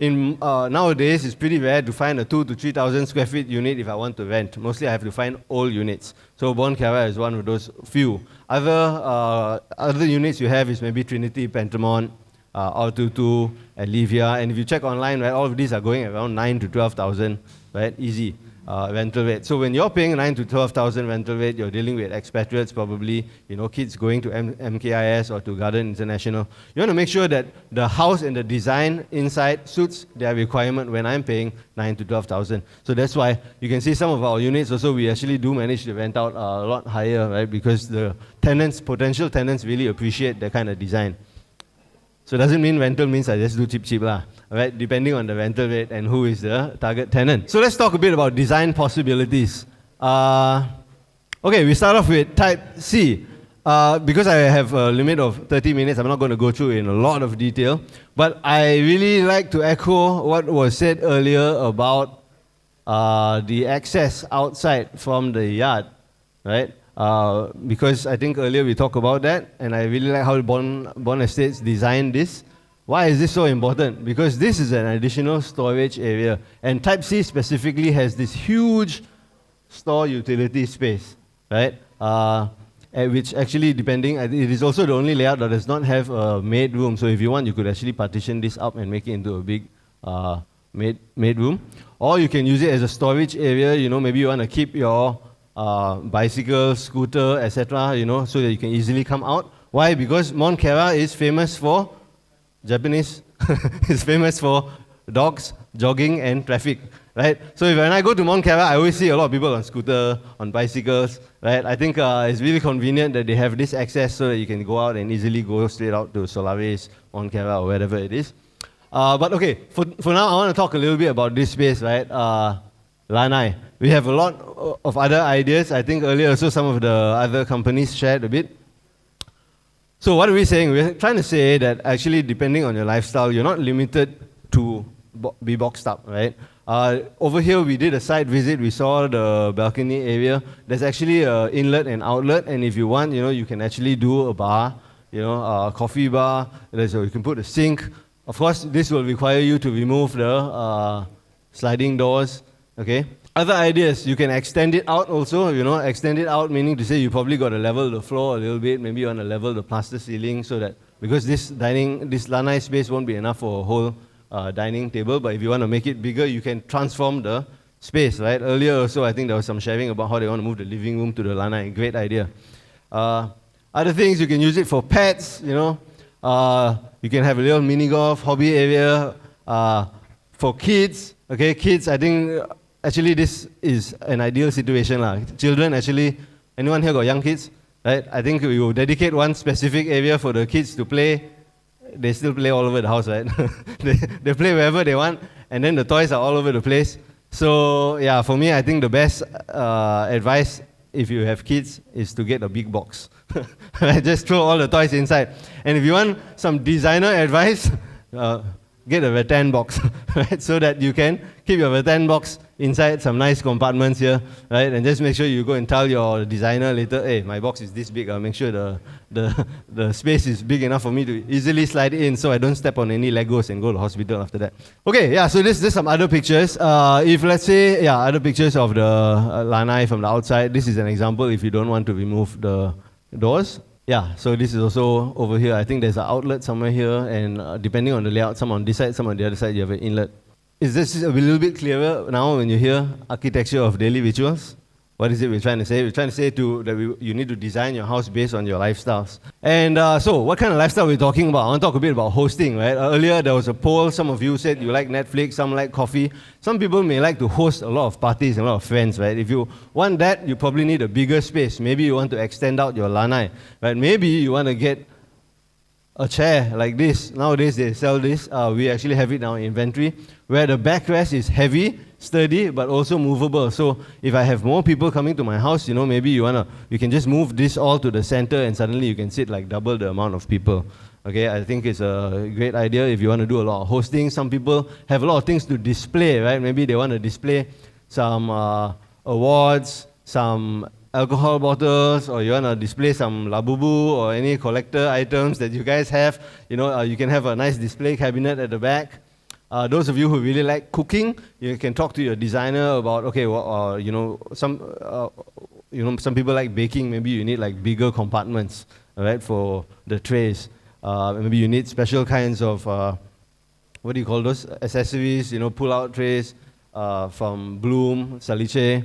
nowadays it's pretty rare to find a 2,000 to 3,000 square feet unit if I want to rent. Mostly I have to find old units. So Bon Cara is one of those few. Other units you have is maybe Trinity, Pentamont, R22, Alivia, and if you check online, right, all of these are going around 9,000 to 12,000, right? Easy rental rate. So when you're paying 9,000 to 12,000 rental rate, you're dealing with expatriates, probably, kids going to MKIS or to Garden International. You want to make sure that the house and the design inside suits their requirement when I'm paying 9,000 to 12,000. So that's why you can see some of our units also, we actually do manage to rent out a lot higher, right? Because the potential tenants really appreciate that kind of design. So it doesn't mean rental means I just do cheap lah, right? Depending on the rental rate and who is the target tenant. So let's talk a bit about design possibilities. Okay, we start off with type C. Because I have a limit of 30 minutes, I'm not going to go through in a lot of detail. But I really like to echo what was said earlier about the access outside from the yard, right? Because I think earlier we talked about that, and I really like how Bon Estates designed this. Why is this so important? Because this is an additional storage area, and Type C specifically has this huge store utility space, right? Which actually, it is also the only layout that does not have a maid room. So if you want, you could actually partition this up and make it into a big maid room. Or you can use it as a storage area. Maybe you want to keep your bicycle, scooter, etc., so that you can easily come out. Why? Because Mont Cara is famous for Japanese. It's famous for dogs, jogging, and traffic, right? So when I go to Mont Cara, I always see a lot of people on scooter, on bicycles, right? I think it's really convenient that they have this access so that you can go out and easily go straight out to Solaris, Mont Cara, or wherever it is. But okay, for now, I want to talk a little bit about this space, right? Lanai. We have a lot of other ideas. I think earlier also some of the other companies shared a bit. So what are we saying? We're trying to say that actually, depending on your lifestyle, you're not limited to be boxed up, right? Over here, we did a site visit. We saw the balcony area. There's actually an inlet and outlet, and if you want, you can actually do a bar, a coffee bar. You can put a sink. Of course, this will require you to remove the sliding doors, okay? Other ideas, you can extend it out also, extend it out meaning to say you probably got to level the floor a little bit, maybe you want to level the plaster ceiling so that, because this lanai space won't be enough for a whole dining table, but if you want to make it bigger, you can transform the space, right? Earlier also, I think there was some sharing about how they want to move the living room to the lanai, great idea. Other things, you can use it for pets, you can have a little mini golf, hobby area, for kids, okay, kids, I think, actually, this is an ideal situation. Children, actually, anyone here got young kids? Right? I think we will dedicate one specific area for the kids to play. They still play all over the house, right? they play wherever they want, and then the toys are all over the place. So, yeah, for me, I think the best advice, if you have kids, is to get a big box. Just throw all the toys inside. And if you want some designer advice, get a rattan box, right? So that you can keep your rattan box inside some nice compartments here, right? And just make sure you go and tell your designer later, hey, my box is this big. I'll make sure the space is big enough for me to easily slide it in so I don't step on any Legos and go to the hospital after that. Okay, yeah, so there's some other pictures. If let's say, other pictures of the lanai from the outside, this is an example if you don't want to remove the doors. Yeah, so this is also over here. I think there's an outlet somewhere here, and depending on the layout, some on this side, some on the other side, you have an inlet. Is this a little bit clearer now when you hear architecture of daily rituals? What is it we're trying to say? We're trying to say that you need to design your house based on your lifestyles. And so, what kind of lifestyle we're talking about? I want to talk a bit about hosting, right? Earlier, there was a poll. Some of you said you like Netflix, some like coffee. Some people may like to host a lot of parties and a lot of friends, right? If you want that, you probably need a bigger space. Maybe you want to extend out your lanai, right? Maybe you want to get a chair like this. Nowadays, they sell this. We actually have it in our inventory, where the backrest is heavy, sturdy, but also movable. So if I have more people coming to my house, maybe you can just move this all to the center and suddenly you can sit like double the amount of people. Okay, I think it's a great idea if you want to do a lot of hosting. Some people have a lot of things to display, right? Maybe they want to display some awards, some alcohol bottles, or you want to display some labubu or any collector items that you guys have. You can have a nice display cabinet at the back. Those of you who really like cooking, you can talk to your designer about, okay, some people like baking. Maybe you need like bigger compartments, right, for the trays. Maybe you need special kinds of, what do you call those, accessories, pull-out trays from Bloom, Saliche.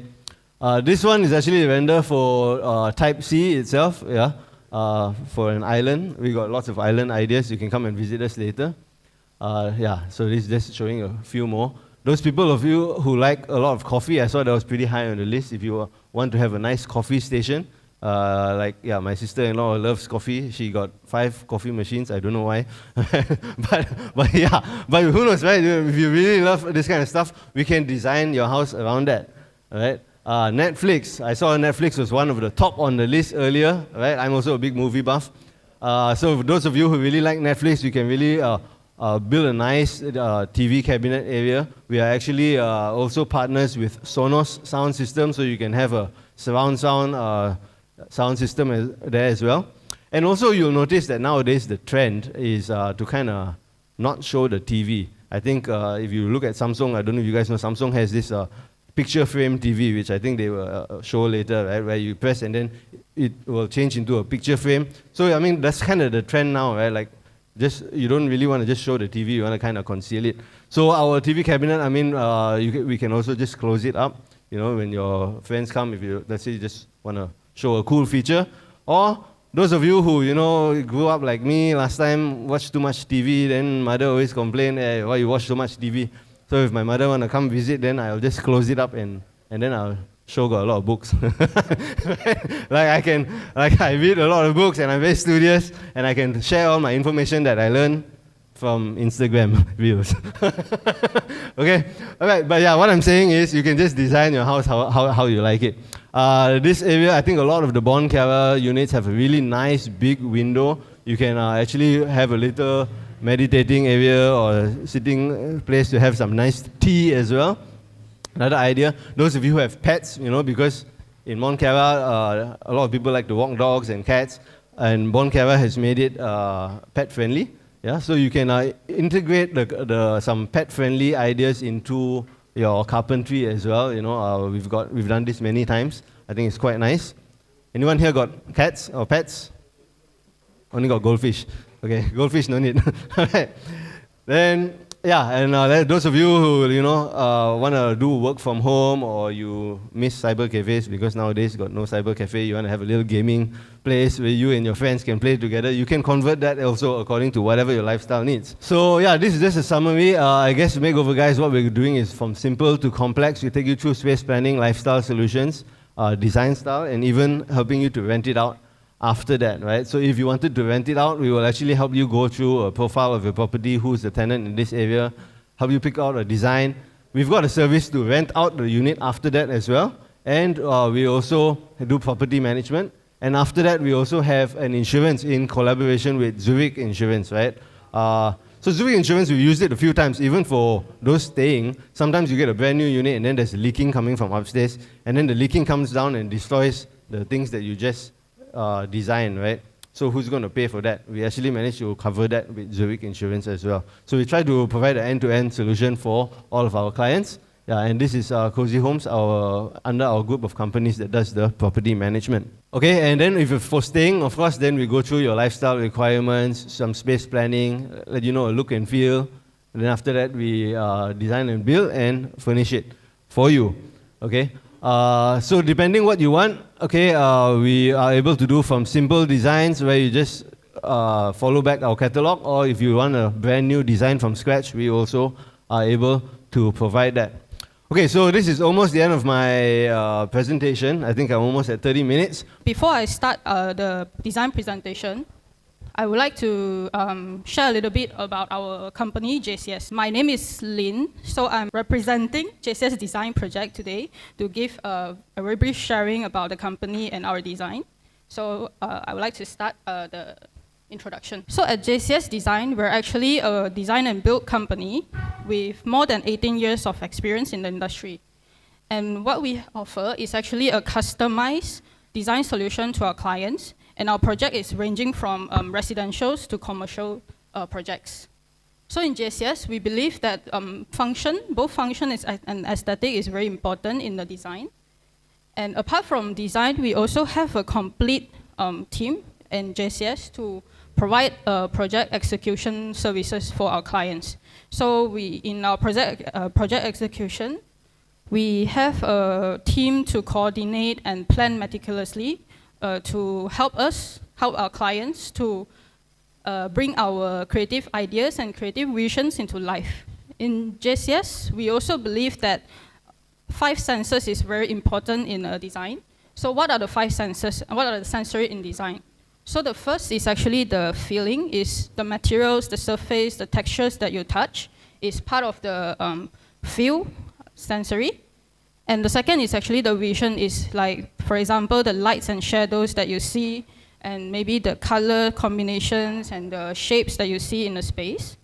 This one is actually a render for Type C itself, for an island. We got lots of island ideas. You can come and visit us later. So this is just showing a few more. Those people of you who like a lot of coffee, I saw that was pretty high on the list. If you want to have a nice coffee station, my sister-in-law loves coffee. She got 5 coffee machines. I don't know why, but who knows, right? If you really love this kind of stuff, we can design your house around that, right? Netflix. I saw Netflix was one of the top on the list earlier, right? I'm also a big movie buff. So for those of you who really like Netflix, you can really build a nice TV cabinet area. We are actually also partners with Sonos sound system, so you can have a surround sound system there as well. And also you'll notice that nowadays the trend is to kind of not show the TV. I think if you look at Samsung, I don't know if you guys know, Samsung has this picture frame TV, which I think they will show later, right, where you press and then it will change into a picture frame. So, I mean, that's kind of the trend now, right? Like, you don't really want to just show the TV, you want to kind of conceal it. So our TV cabinet, I mean, we can also just close it up, when your friends come, if you, let's say you just want to show a cool feature. Or those of you who, grew up like me last time, watched too much TV, then mother always complained, hey, why you watch so much TV? So if my mother want to come visit, then I'll just close it up and then I'll show got a lot of books. I read a lot of books and I'm very studious and I can share all my information that I learned from Instagram reels. Okay, all right, but yeah, what I'm saying is you can just design your house how you like it. This area, I think a lot of the Boncara units have a really nice big window. You can actually have a little meditating area or sitting place to have some nice tea as well. Another idea, those of you who have pets, because in Boncara, a lot of people like to walk dogs and cats, and Boncara has made it pet friendly. Yeah, so you can integrate some pet friendly ideas into your carpentry as well. We've done this many times. I think it's quite nice. Anyone here got cats or pets? Only got goldfish. Okay, goldfish no need. Alright. Then those of you who want to do work from home or you miss cyber cafes because nowadays got no cyber cafe, you want to have a little gaming place where you and your friends can play together, you can convert that also according to whatever your lifestyle needs. So yeah, this is just a summary. I guess Makeover guys, what we're doing is from simple to complex. We take you through space planning, lifestyle solutions, design style, and even helping you to rent it out after that, right? So if you wanted to rent it out, we will actually help you go through a profile of your property, who's the tenant in this area, help you pick out a design. We've got a service to rent out the unit after that as well. And we also do property management. And after that, we also have an insurance in collaboration with Zurich Insurance, right? So Zurich Insurance, we've used it a few times, even for those staying. Sometimes you get a brand new unit and then there's leaking coming from upstairs. And then the leaking comes down and destroys the things that you just design, right? So who's going to pay for that? We actually managed to cover that with Zurich Insurance as well. So we try to provide an end-to-end solution for all of our clients. Yeah, and this is Cozy Homes, under our group of companies that does the property management. Okay, and then if you're for staying, of course, then we go through your lifestyle requirements, some space planning, let you know a look and feel. And then after that, we design and build and furnish it for you. Okay. So depending what you want, okay, we are able to do from simple designs where you just follow back our catalog, or if you want a brand new design from scratch, we also are able to provide that. Okay, so this is almost the end of my presentation. I think I'm almost at 30 minutes. Before I start the design presentation, I would like to share a little bit about our company, JCS. My name is Lin, so I'm representing JCS Design Project today to give a very brief sharing about the company and our design. So I would like to start the introduction. So at JCS Design, we're actually a design and build company with more than 18 years of experience in the industry. And what we offer is actually a customized design solution to our clients. And our project is ranging from residentials to commercial projects. So in JCS, we believe that both function and aesthetic is very important in the design. And apart from design, we also have a complete team in JCS to provide project execution services for our clients. So in our project execution, we have a team to coordinate and plan meticulously to help our clients to bring our creative ideas and creative visions into life. In JCS, we also believe that 5 senses is very important in design. So what are the 5 senses? What are the sensory in design? So the first is actually the feeling, is the materials, the surface, the textures that you touch is part of the feel sensory. And the second is actually the vision, is like, for example, the lights and shadows that you see, and maybe the color combinations and the shapes that you see in the space.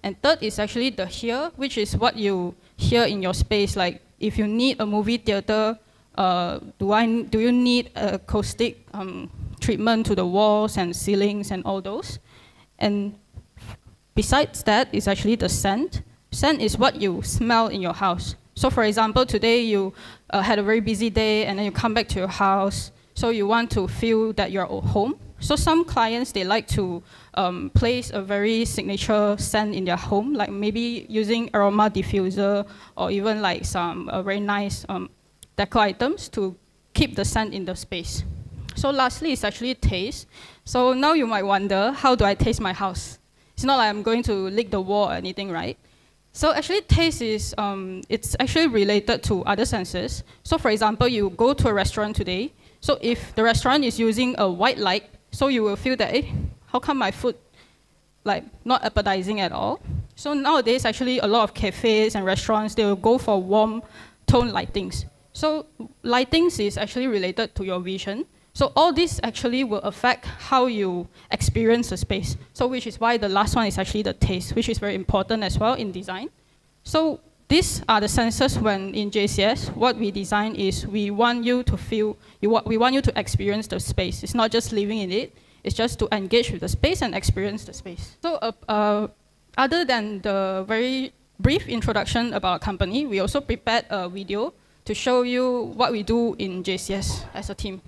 And third is actually the hear, which is what you hear in your space. Like if you need a movie theater, do you need acoustic treatment to the walls and ceilings and all those? And besides that is actually the scent. Scent is what you smell in your house. So for example, today you had a very busy day and then you come back to your house, so you want to feel that you're at home. So some clients, they like to place a very signature scent in their home, like maybe using aroma diffuser or even like some very nice decor items to keep the scent in the space. So lastly is actually taste. So now you might wonder, how do I taste my house? It's not like I'm going to lick the wall or anything, right? So actually taste is, it's actually related to other senses. So for example, you go to a restaurant today. So if the restaurant is using a white light, so you will feel that, how come my food like not appetizing at all? So nowadays actually a lot of cafes and restaurants, they will go for warm tone lightings. So lightings is actually related to your vision. So all this actually will affect how you experience the space. So which is why the last one is actually the taste, which is very important as well in design. So these are the senses when in JCS, what we design is we want you to feel, we want you to experience the space. It's not just living in it, it's just to engage with the space and experience the space. So other than the very brief introduction about our company, we also prepared a video to show you what we do in JCS as a team.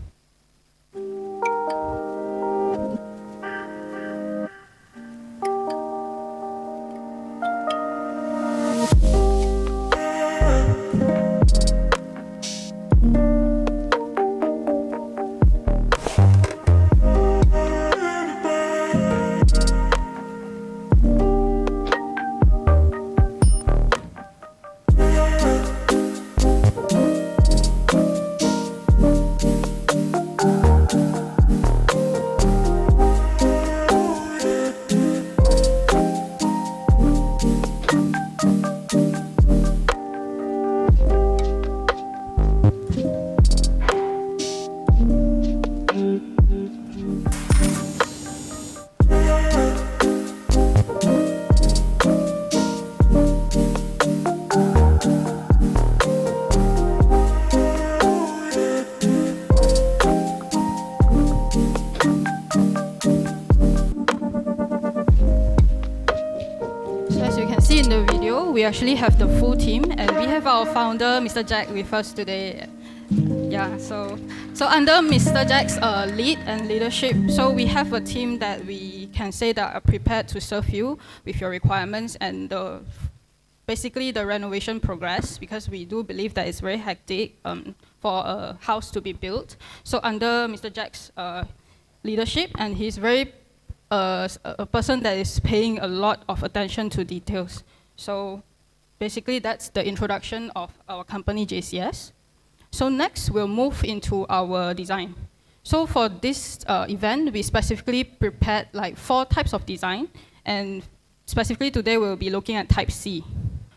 In the video, we actually have the full team, and we have our founder, Mr. Jack, with us today. Yeah, so under Mr. Jack's lead and leadership, so we have a team that we can say that are prepared to serve you with your requirements, and basically the renovation progress, because we do believe that it's very hectic for a house to be built. So under Mr. Jack's leadership, and he's very a person that is paying a lot of attention to details. So basically that's the introduction of our company JCS. So next we'll move into our design. So for this event, we specifically prepared like 4 types of design, and specifically today we'll be looking at type C.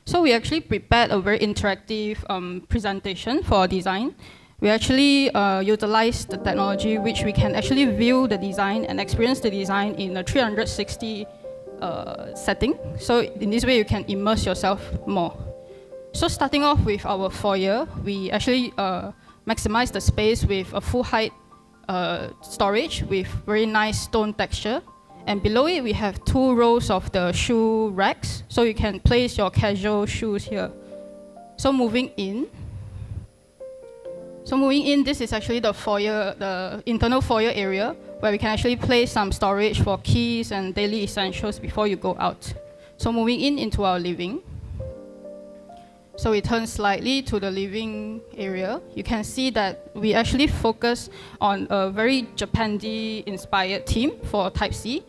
So we actually prepared a very interactive presentation for our design. We actually utilized the technology which we can actually view the design and experience the design in a 360 setting. So in this way you can immerse yourself more. So starting off with our foyer, we actually maximize the space with a full height storage with very nice stone texture. And below it, we have 2 rows of the shoe racks, so you can place your casual shoes here. So moving in, this is actually the foyer, the internal foyer area, where we can actually place some storage for keys and daily essentials before you go out. So moving in into our living. So we turn slightly to the living area. You can see that we actually focus on a very Japandi-inspired theme for Type C.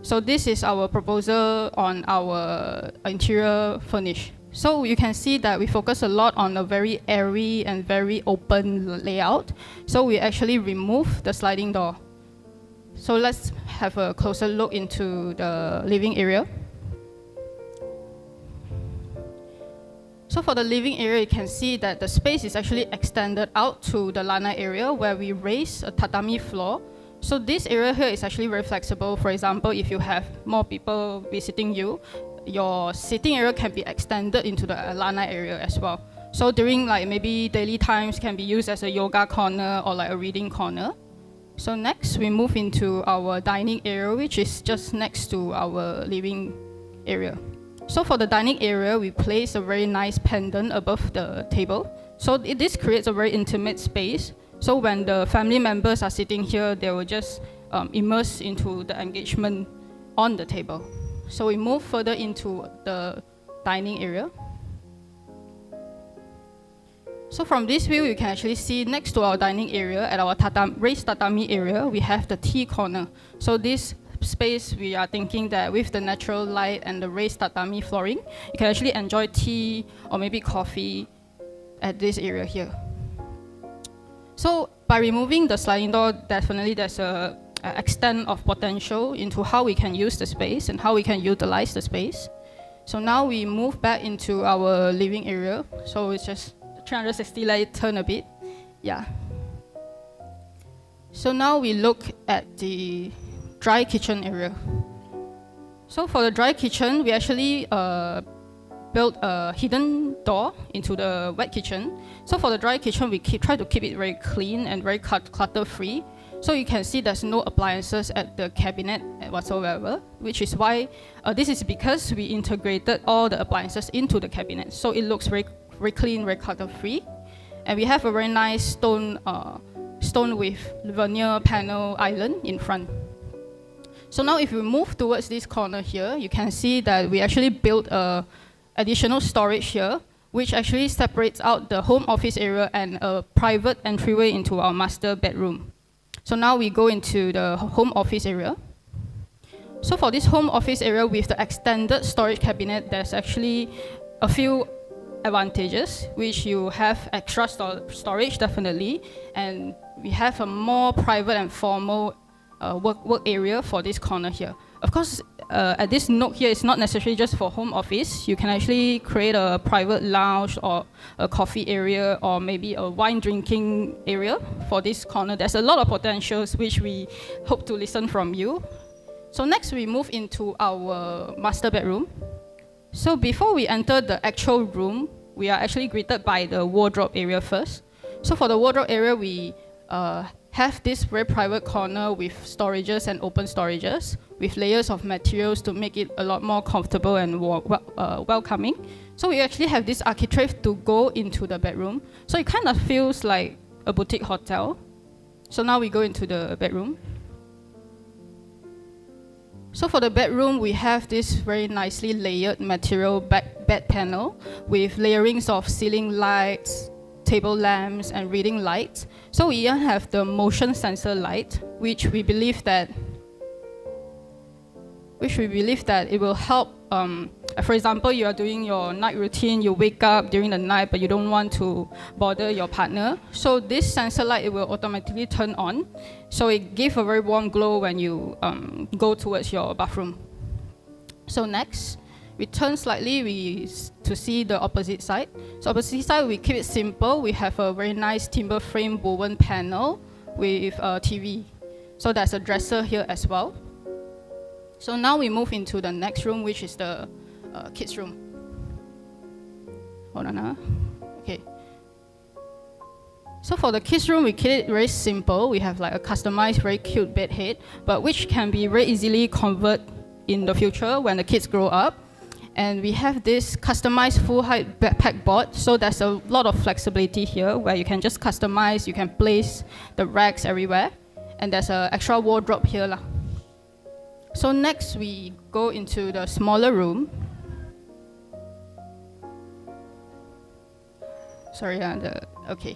So this is our proposal on our interior furnish. So you can see that we focus a lot on a very airy and very open layout. So we actually remove the sliding door. So let's have a closer look into the living area. So for the living area, you can see that the space is actually extended out to the lanai area where we raise a tatami floor. So this area here is actually very flexible. For example, if you have more people visiting you, your sitting area can be extended into the lanai area as well. So during like maybe daily times can be used as a yoga corner or like a reading corner. So next we move into our dining area, which is just next to our living area. So for the dining area, we place a very nice pendant above the table. So this creates a very intimate space. So when the family members are sitting here, they will just immerse into the engagement on the table. So we move further into the dining area. So from this view, you can actually see next to our dining area, at our raised tatami area, we have the tea corner. So this space, we are thinking that with the natural light and the raised tatami flooring, you can actually enjoy tea or maybe coffee at this area here. So by removing the sliding door, definitely there's a extent of potential into how we can use the space and how we can utilize the space. So now we move back into our living area. So it's just 360 light turn a bit. Yeah. So now we look at the dry kitchen area. So for the dry kitchen, we actually built a hidden door into the wet kitchen. So for the dry kitchen, we try to keep it very clean and very clutter-free. So you can see there's no appliances at the cabinet whatsoever, which is why this is because we integrated all the appliances into the cabinet. So it looks very, very clean, very clutter-free. And we have a very nice stone with veneer panel island in front. So now if we move towards this corner here, you can see that we actually built a additional storage here, which actually separates out the home office area and a private entryway into our master bedroom. So now we go into the home office area. So for this home office area with the extended storage cabinet, there's actually a few advantages, which you have extra storage definitely, and we have a more private and formal work area for this corner here. Of course, at this note here, it's not necessarily just for home office. You can actually create a private lounge or a coffee area or maybe a wine drinking area for this corner. There's a lot of potentials which we hope to listen from you. So next we move into our master bedroom. So before we enter the actual room, we are actually greeted by the wardrobe area first. So for the wardrobe area, we have this very private corner with storages and open storages with layers of materials to make it a lot more comfortable and welcoming. So we actually have this architrave to go into the bedroom. So it kind of feels like a boutique hotel. So now we go into the bedroom. So for the bedroom, we have this very nicely layered material bed panel with layerings of ceiling lights, table lamps, and reading lights. So we even have the motion sensor light, which we believe that it will help. For example, you are doing your night routine, you wake up during the night, but you don't want to bother your partner. So this sensor light, it will automatically turn on. So it gives a very warm glow when you go towards your bathroom. So next, we turn slightly to see the opposite side. So opposite side, we keep it simple. We have a very nice timber frame woven panel with a TV. So there's a dresser here as well. So now we move into the next room, which is the kids' room. Hold on. Okay. So for the kids' room, we keep it very simple. We have like a customized, very cute bed head, but which can be very easily converted in the future when the kids grow up. And we have this customized full height backpack board. So there's a lot of flexibility here where you can just customize, you can place the racks everywhere. And there's an extra wardrobe here lah. So next we go into the smaller room. Sorry, okay.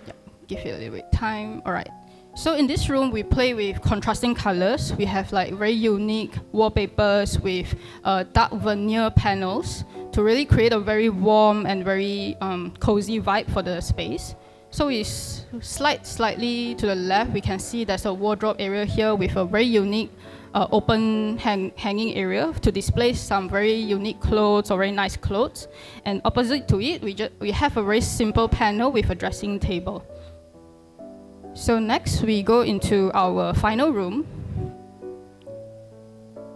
Yeah, give it a little bit time. All right. So in this room, we play with contrasting colors. We have like very unique wallpapers with dark veneer panels to really create a very warm and very cozy vibe for the space. So we slide slightly to the left, we can see there's a wardrobe area here with a very unique open hanging area to display some very unique clothes or very nice clothes. And opposite to it, we have a very simple panel with a dressing table. So next, we go into our final room.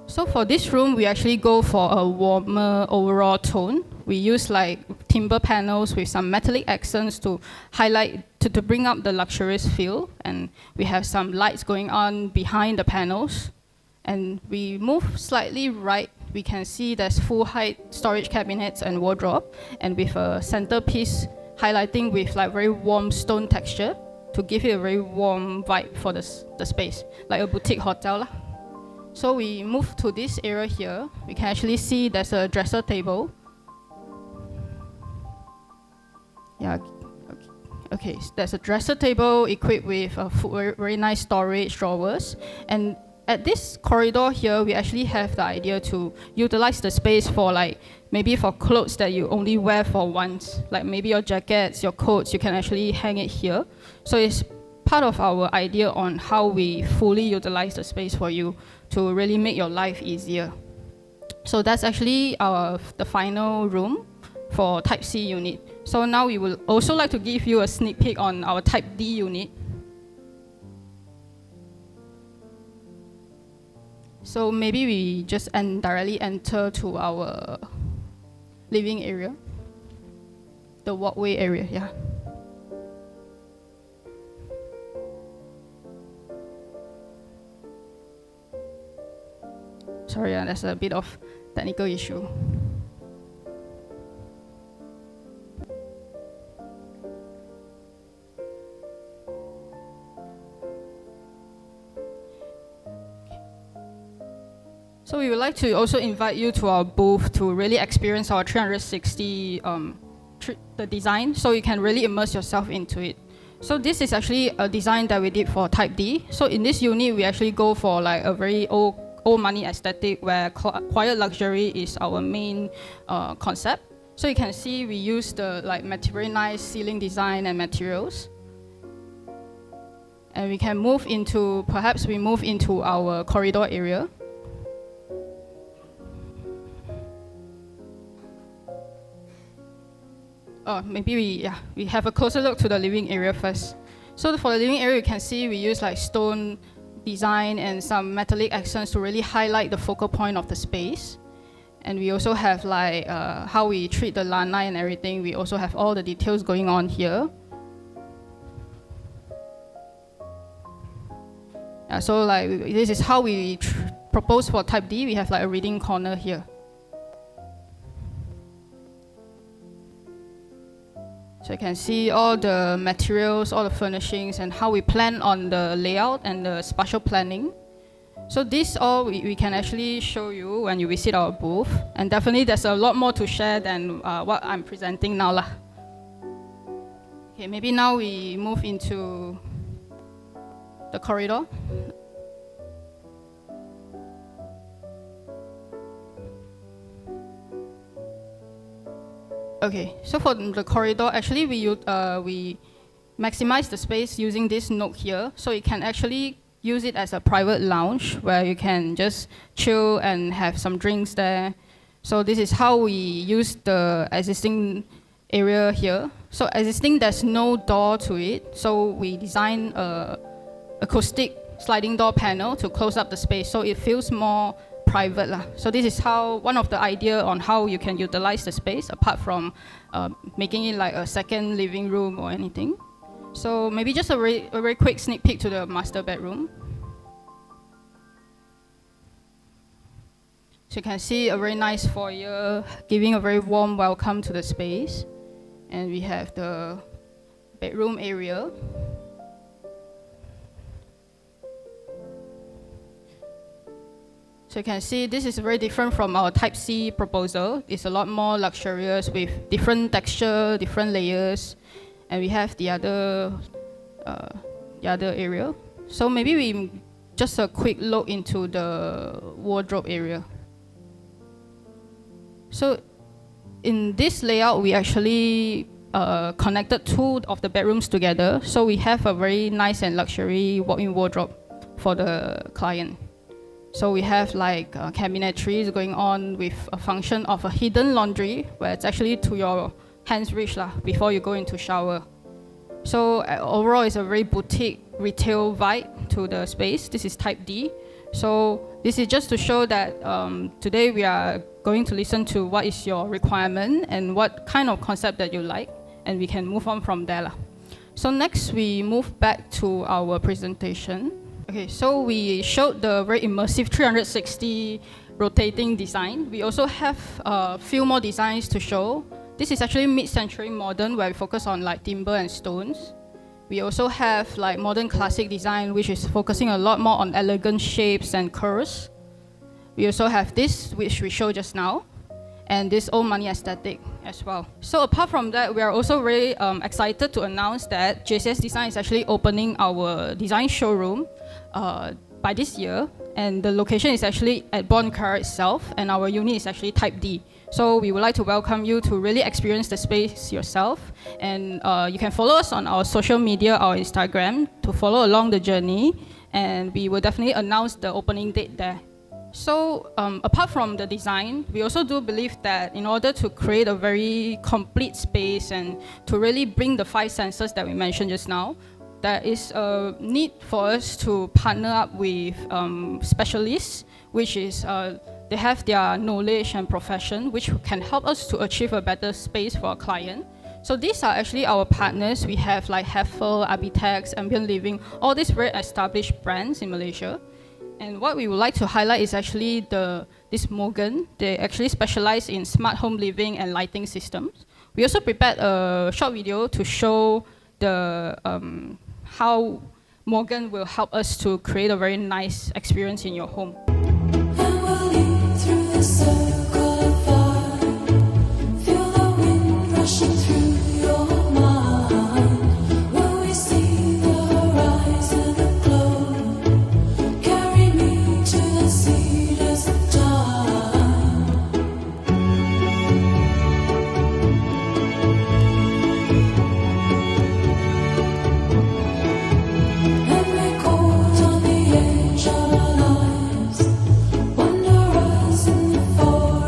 So for this room, we actually go for a warmer overall tone. We use like timber panels with some metallic accents to highlight, to bring up the luxurious feel. And we have some lights going on behind the panels. And we move slightly right, we can see there's full height storage cabinets and wardrobe, and with a centerpiece highlighting with like very warm stone texture to give it a very warm vibe for the space, like a boutique hotel lah. So we move to this area here. We can actually see there's a dresser table. Yeah, okay. There's a dresser table equipped with very nice storage drawers. And at this corridor here, we actually have the idea to utilize the space for like, maybe for clothes that you only wear for once, like maybe your jackets, your coats, you can actually hang it here. So it's part of our idea on how we fully utilize the space for you to really make your life easier. So that's actually the final room for Type C unit. So now we will also like to give you a sneak peek on our Type D unit. So maybe we just directly enter to our living area, the walkway area, yeah. Sorry, there's a bit of technical issue. So we would like to also invite you to our booth to really experience our 360 the design, so you can really immerse yourself into it. So this is actually a design that we did for Type D. So in this unit, we actually go for like a very old money aesthetic where quiet luxury is our main concept. So you can see we use the like very nice ceiling design and materials. And we can move into, perhaps we move into our corridor area. Maybe we have a closer look to the living area first. So for the living area, you can see we use like stone design and some metallic accents to really highlight the focal point of the space. And we also have like how we treat the lanai and everything. We also have all the details going on here. So like this is how we propose for Type D. We have like a reading corner here. So you can see all the materials, all the furnishings, and how we plan on the layout and the spatial planning. So this all we can actually show you when you visit our booth, and definitely there's a lot more to share than what I'm presenting now lah. Okay, maybe now we move into the corridor. Okay, so for the corridor, actually we maximize the space using this nook here, so you can actually use it as a private lounge where you can just chill and have some drinks there. So this is how we use the existing area here. So existing, there's no door to it, so we design a acoustic sliding door panel to close up the space, so it feels more private lah. So this is how one of the idea on how you can utilize the space apart from making it like a second living room or anything. So maybe just a very quick sneak peek to the master bedroom. So you can see a very nice foyer, giving a very warm welcome to the space. And we have the bedroom area. So you can see this is very different from our Type C proposal. It's a lot more luxurious with different texture, different layers. And we have the other area. So maybe we just a quick look into the wardrobe area. So in this layout, we actually connected two of the bedrooms together. So we have a very nice and luxury walk-in wardrobe for the client. So we have like cabinetries going on with a function of a hidden laundry, where it's actually to your hands reach lah, before you go into shower. So overall, it's a very boutique retail vibe to the space. This is Type D. So this is just to show that today we are going to listen to what is your requirement and what kind of concept that you like, and we can move on from there lah. So next we move back to our presentation. Okay, so we showed the very immersive 360 rotating design. We also have a few more designs to show. This is actually mid-century modern, where we focus on like timber and stones. We also have like modern classic design, which is focusing a lot more on elegant shapes and curves. We also have this, which we showed just now, and this old money aesthetic as well. So apart from that, we are also very excited to announce that JCS Design is actually opening our design showroom by this year, and the location is actually at Boncar itself, and our unit is actually Type D. So we would like to welcome you to really experience the space yourself, and you can follow us on our social media, our Instagram, to follow along the journey, and we will definitely announce the opening date there. So apart from the design, we also do believe that in order to create a very complete space and to really bring the 5 senses that we mentioned just now, there is a need for us to partner up with specialists, which is they have their knowledge and profession, which can help us to achieve a better space for our client. So these are actually our partners. We have like Heffel, Abitex, Ambient Living, all these very established brands in Malaysia. And what we would like to highlight is actually this Morgan. They actually specialize in smart home living and lighting systems. We also prepared a short video to show the how Morgan will help us to create a very nice experience in your home. For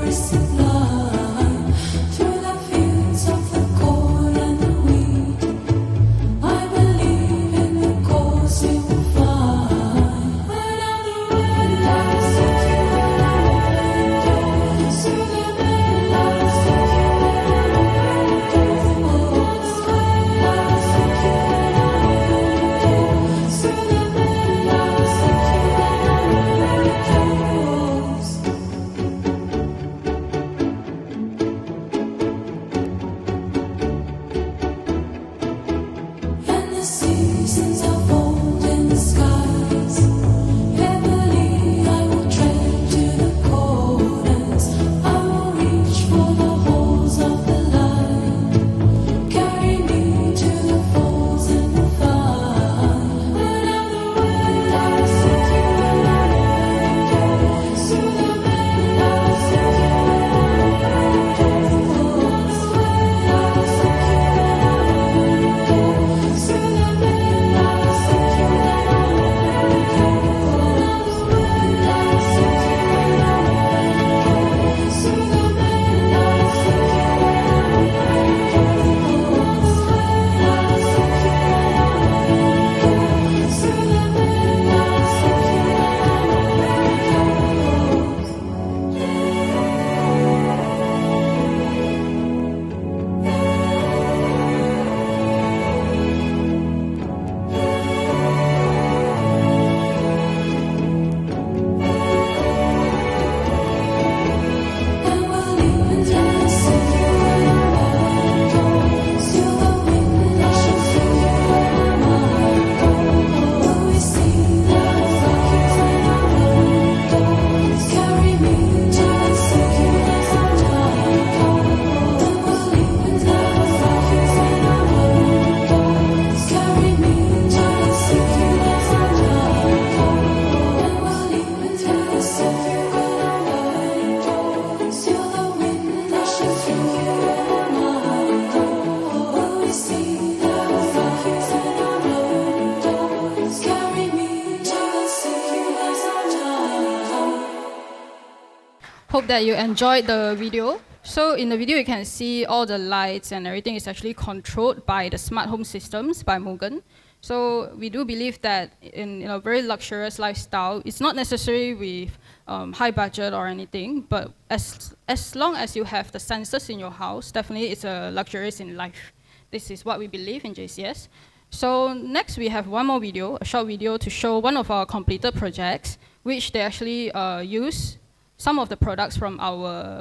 Hope that you enjoyed the video. So in the video, you can see all the lights and everything is actually controlled by the smart home systems by Mugen. So we do believe that in a very luxurious lifestyle, it's not necessary with high budget or anything, but as long as you have the sensors in your house, definitely it's a luxurious in life. This is what we believe in JCS. So next we have one more video, a short video to show one of our completed projects, which they actually use some of the products from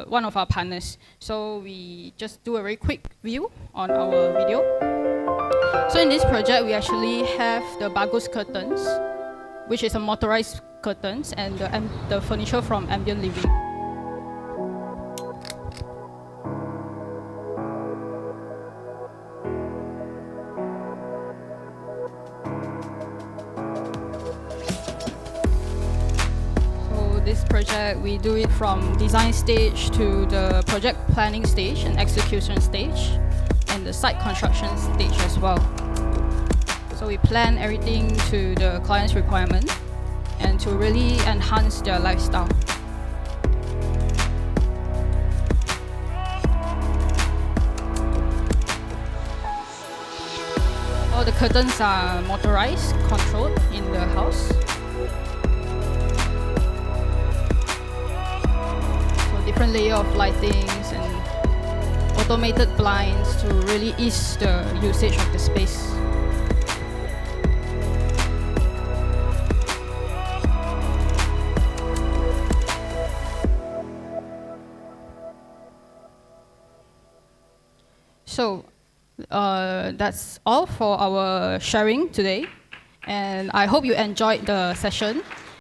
one of our partners. So we just do a very quick view on our video. So in this project, we actually have the Bagus curtains, which is a motorized curtains, and the furniture from Ambient Living. So this project, we do it from design stage to the project planning stage and execution stage, and the site construction stage as well. So we plan everything to the client's requirement and to really enhance their lifestyle. All the curtains are motorized, controlled in the house. So different layer of lightings and automated blinds to really ease the usage of the space. So that's all for our sharing today, and I hope you enjoyed the session.